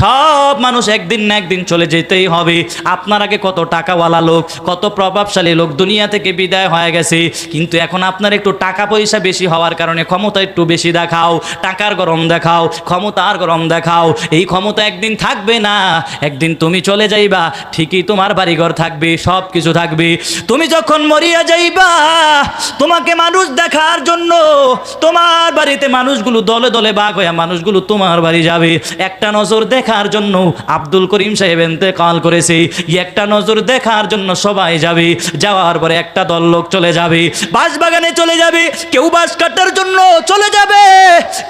সব মানুষ একদিন না একদিন চলে যেতেই হবে। আপনার আগে কত টাকাওয়ালা লোক, কত প্রভাবশালী লোক দুনিয়া থেকে বিদায় হয়ে গেছে, কিন্তু এখন আপনার একটু টাকা পয়সা বেশি হওয়ার কারণে ক্ষমতা একটু বেশি দেখাও, টাকার গরম দেখাও, ক্ষমতার গরম দেখাও। এই ক্ষমতা একদিন থাকবে না, একদিন তুমি চলে যাইবা, ঠিকই তোমার বাড়িঘর থাকবে, সব কিছু থাকবে। তুমি যখন মরিয়া যাইবা, তোমাকে মানুষ দেখার জন্য তোমার বাড়িতে মানুষগুলো দলে দলে ভাগ হয়ে মানুষগুলো তোমার বাড়ি যাবে। একটা নজর দেখার জন্য আব্দুল করিম সাহেব ইন্তেকাল করেছে, একটা নজর দেখার জন্য সবাই যাবে। যাওয়ার পরে একটা দল লোক চলে যাবে, বাঁশবাগানে চলে যাবে, কেউ বাঁশ কাটার জন্য চলে যাবে,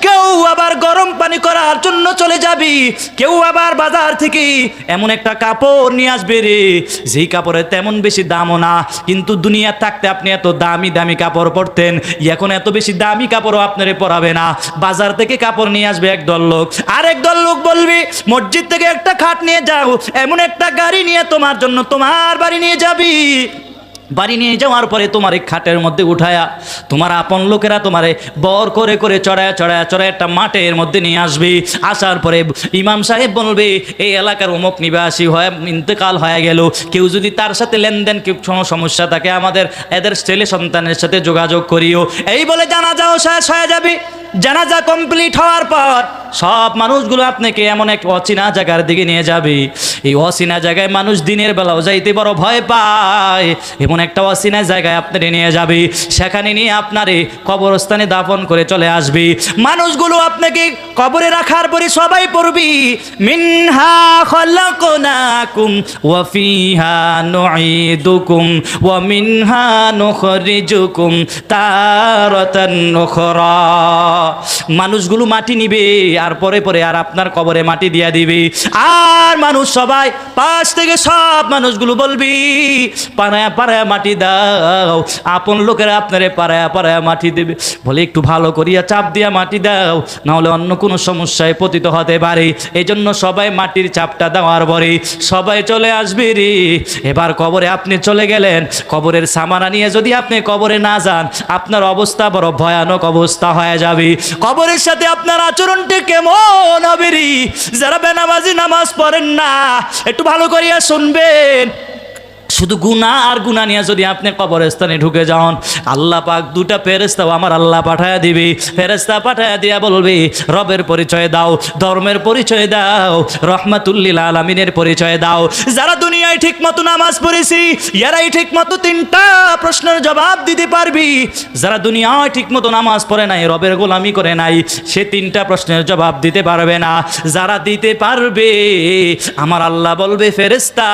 কেউ আবার গরম পানি করার জন্য চলে যাবে, কেউ আবার বাজার থেকে এমন একটা কাপড় নিয়ে আসবে রে, যেই কাপড়ের তেমন বেশি দামও না, কিন্তু দুনিয়া থাকতে আপনি এত দামি দামি কাপড় পরতেন, এখন এত বেশি দামি কাপড়ও আপনারে পরাবে না। বাজার থেকে কাপড় নিয়ে আসবে একদল লোক, আর একদল লোক বলবে মসজিদ থেকে একটা খাট নিয়ে যাও, এমন একটা গাড়ি নিয়ে তোমার জন্য তোমার বাড়ি নিয়ে যাবি। বাড়ি নিয়ে যাওয়ার পরে তোমার এই খাটের মধ্যে উঠায়া তোমার আপন লোকেরা তোমারে বর করে করে চড়ায় চড়ায় চড়ায় একটা মাঠের মধ্যে নিয়ে আসবে। আসার পরে ইমাম সাহেব বলবে, এই এলাকার অমুক নিবাসী হয়ে ইন্তেকাল হয়ে গেল, কেউ যদি তার সাথে লেনদেন কেউ কোনো সমস্যা থাকে আমাদের এদের ছেলে সন্তানের সাথে যোগাযোগ করিও। এই বলে জানাজাও শেষ হয়ে যাবে। জানাজা কমপ্লিট হওয়ার পর সব মানুষগুলো আপনাকে এমন এক অচেনা জায়গার দিকে নিয়ে যাবে। এই অচেনা জায়গায় মানুষ দিনের বেলাও যাইতে বড় ভয় পায়, এমন একটা অচেনা জায়গায় আপনারে নিয়ে যাবে, সেখানে নিয়ে আপনারে কবরস্থানে দাফন করে চলে আসবে। মানুষগুলো আপনাকে কবরে রাখার পরে সবাই পড়বি, মিনহা খলাকনাকুম ওয়া ফিহা নুঈদুকুম ওয়া মিনহা নুখরিজুকুম তারাতান উখরা। মানুষগুলো মাটি নিবে, আর পরে পরে আর আপনার কবরে মাটি দিয়া দিবে। আর মানুষ সবাই পাশ থেকে সব মানুষগুলো বলবি, পাড়ায় পাড়ায় মাটি দাও। আপন লোকেরা আপনারে পাড়ায় পাড়ায় মাটি দেবে, বলে একটু ভালো করিয়া চাপ দিয়া মাটি দাও, নাহলে অন্য কোনো সমস্যায় পতিত হতে পারে। এই জন্য সবাই মাটির চাপটা দেওয়ার পরে সবাই চলে আসবে রে। এবার কবরে আপনি চলে গেলেন, কবরের সামানা নিয়ে যদি আপনি কবরে না যান, আপনার অবস্থা বড় ভয়ানক অবস্থা হয়ে যাবে। কবরের সাথে আপনার আচরণটা কেমন হবে রে? যারা বেনামাজি নামাজ পড়েন না, একটু ভালো করিয়া শুনবেন। শুধু গুনাহ আর গুনাহ নিয়ে যদি আপনি কবরস্থানে ঢুকে যান, আল্লাহ পাক দুটা ফেরেশতাও আমার আল্লাহ পাঠায়া দিবে। ফেরেশতা পাঠায়া দিয়া বলবে, রবের পরিচয় দাও, ধর্মের পরিচয় দাও, রহমাতুল্লিল আলামিনের পরিচয় দাও। যারা দুনিয়ায় ঠিকমতো নামাজ পড়েছি, এরাই ঠিকমতো তিনটা প্রশ্নের জবাব দিতে পারবি। যারা দুনিয়ায় ঠিকমতো নামাজ পড়ে নাই, রবের গোলামি করে নাই, সে তিনটা প্রশ্নের জবাব দিতে পারবে না। যারা দিতে পারবে, আমার আল্লাহ বলবে, ফেরেশতা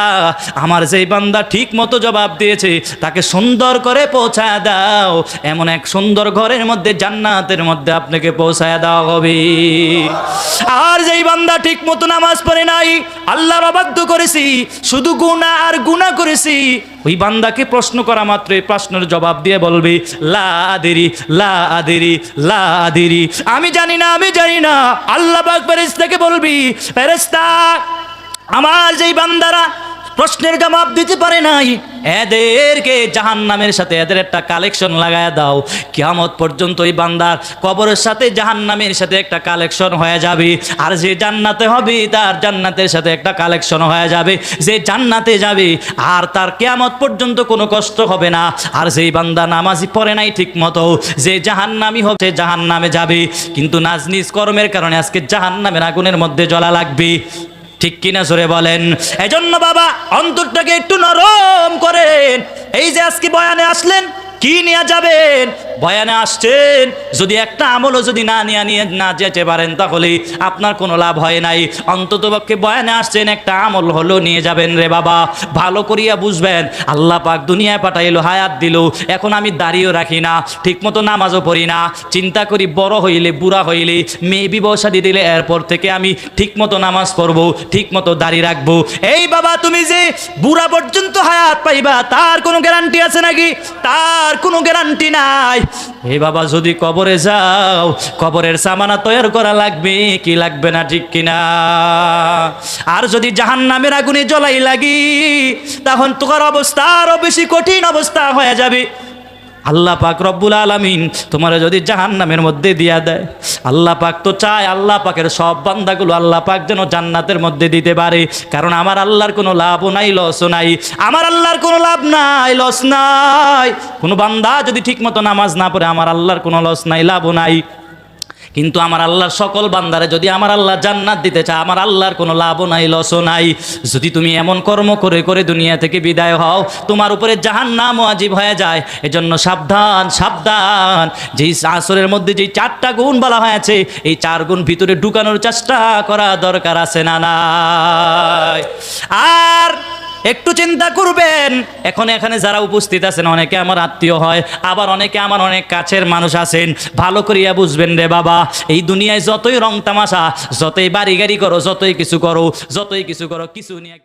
আমার যেই বান্দা ঠিক মতো জবাব দিয়েছে তাকে সুন্দর করে পৌঁছায় দাও, এমন এক সুন্দর ঘরের মধ্যে জান্নাতের মধ্যে আপনাকে পৌঁছায় দেওয়া হবে। আর যেই বান্দা ঠিক মতো নামাজ পড়ে নাই, আল্লাহর অবাধ্য করেছি, শুধু গুনাহ আর গুনাহ করেছি, ওই বান্দাকে প্রশ্ন করা মাত্রই প্রশ্নের জবাব দিয়ে বলবে লা আদেরি লা আদেরি লা আদেরি, আমি জানি না, আমি জানি না। আল্লাহ পাক ফেরেশতাকে বলবি, ফেরেশতা আমার যেই বান্দারা প্রশ্নের জবাব দিতে পারে নাই, এদেরকে জাহান্নামের সাথে এদের একটা কালেকশন লাগায় দাও। কিয়ামত পর্যন্ত ওই বান্দার কবরের সাথে জাহান্নামের সাথে একটা কালেকশন হয়ে যাবে, আর যে জান্নাতে হবে তার জান্নাতের সাথে একটা কালেকশন হয়ে যাবে। যে জান্নাতে যাবে আর তার কিয়ামত পর্যন্ত কোনো কষ্ট হবে না। আর যেই বান্দা নামাজি পড়ে নাই ঠিক মতো, যে জাহান্নামী হবে জাহান্নামে যাবে, কিন্তু নাজ নিজ কর্মের কারণে আজকে জাহান্নামের আগুনের মধ্যে জ্বলা লাগবে। ঠিক কিনা জোরে বলেন? এজন্য বাবা অন্তরটাকে একটু নরম করেন। এই যে আজকে বয়ানে আসলেন, কি নিয়ে যাবেন? বয়ানে আসছেন, যদি একটা আমলও যদি না যেতে পারেন তাহলে আপনার কোনো লাভ হয় নাই। অন্ততপক্ষে বয়ানে আসছেন, একটা আমল হলো নিয়ে যাবেন রে বাবা। ভালো করিয়া বুঝবেন, আল্লাহ পাক দুনিয়ায় পাঠাইলো, হায়াত দিল, এখন আমি দাঁড়িয়েও রাখি না, ঠিক মতো নামাজও পড়ি না, চিন্তা করি বড় হইলে বুড়া হইলে মেয়ে বিবাহ শাদী দিলে এরপর থেকে আমি ঠিক মতো নামাজ পড়বো, ঠিক মতো দাঁড়িয়ে রাখবো। এই বাবা তুমি যে বুড়া পর্যন্ত হায়াত পাইবা তার কোনো গ্যারান্টি আছে নাকি? তার কোনো গ্যারান্টি নাই। এই বাবা যদি কবরে যাও, কবরের সামানা তৈরি করা লাগবে কি লাগবে না, ঠিক কিনা? আর যদি জাহান্নামের আগুনে জ্বলাই লাগি, তখন তোমার অবস্থা আরো বেশি কঠিন অবস্থা হয়ে যাবে। আল্লাহ পাক রব্বুল আলামিন তোমারে যদি জাহান্নামের মধ্যে দিয়া দেয়, আল্লাহ পাক তো চায় আল্লাহ পাকের সব বান্দাগুলো আল্লাহ পাক যেন জান্নাতের মধ্যে দিতে পারে। কারণ আমার আল্লাহর কোনো লাভও নাই, লসও নাই। আমার আল্লাহর কোনো লাভ নাই, লস নাই। কোনো বান্দা যদি ঠিকমতো নামাজ না পড়ে, আমার আল্লাহর কোনো লস নাই, লাভও নাই। কিন্তু আমার আল্লাহর সকল বান্দারে যদি আমার আল্লাহ জান্নাত দিতে চায়, আমার আল্লাহর কোনো লাভও নাই, লসও নাই। যদি তুমি এমন কর্ম করে করে দুনিয়া থেকে বিদায় হও, তোমার উপরে জাহান্নাম ওয়াজিব হয়ে যায়। এজন্য সাবধান, সাবধান। যেই আসরের মধ্যে যেই 4টা গুণ বলা হয়েছে, এই 4 গুণ ভিতরে ঢুকানোর চেষ্টা করা দরকার আছে না নাই? আর একটু চিন্তা করবেন, এখন এখানে যারা উপস্থিত আছেন অনেকে আমার আত্মীয় হয়, আবার অনেকে আমার অনেক কাছের মানুষ আছেন। ভালো করিয়া বুঝবেন রে বাবা, এই দুনিয়ায় যতই রং তামাশা, যতই বাড়ি গাড়ি করো, যতই কিছু করো, কিছু নিয়ে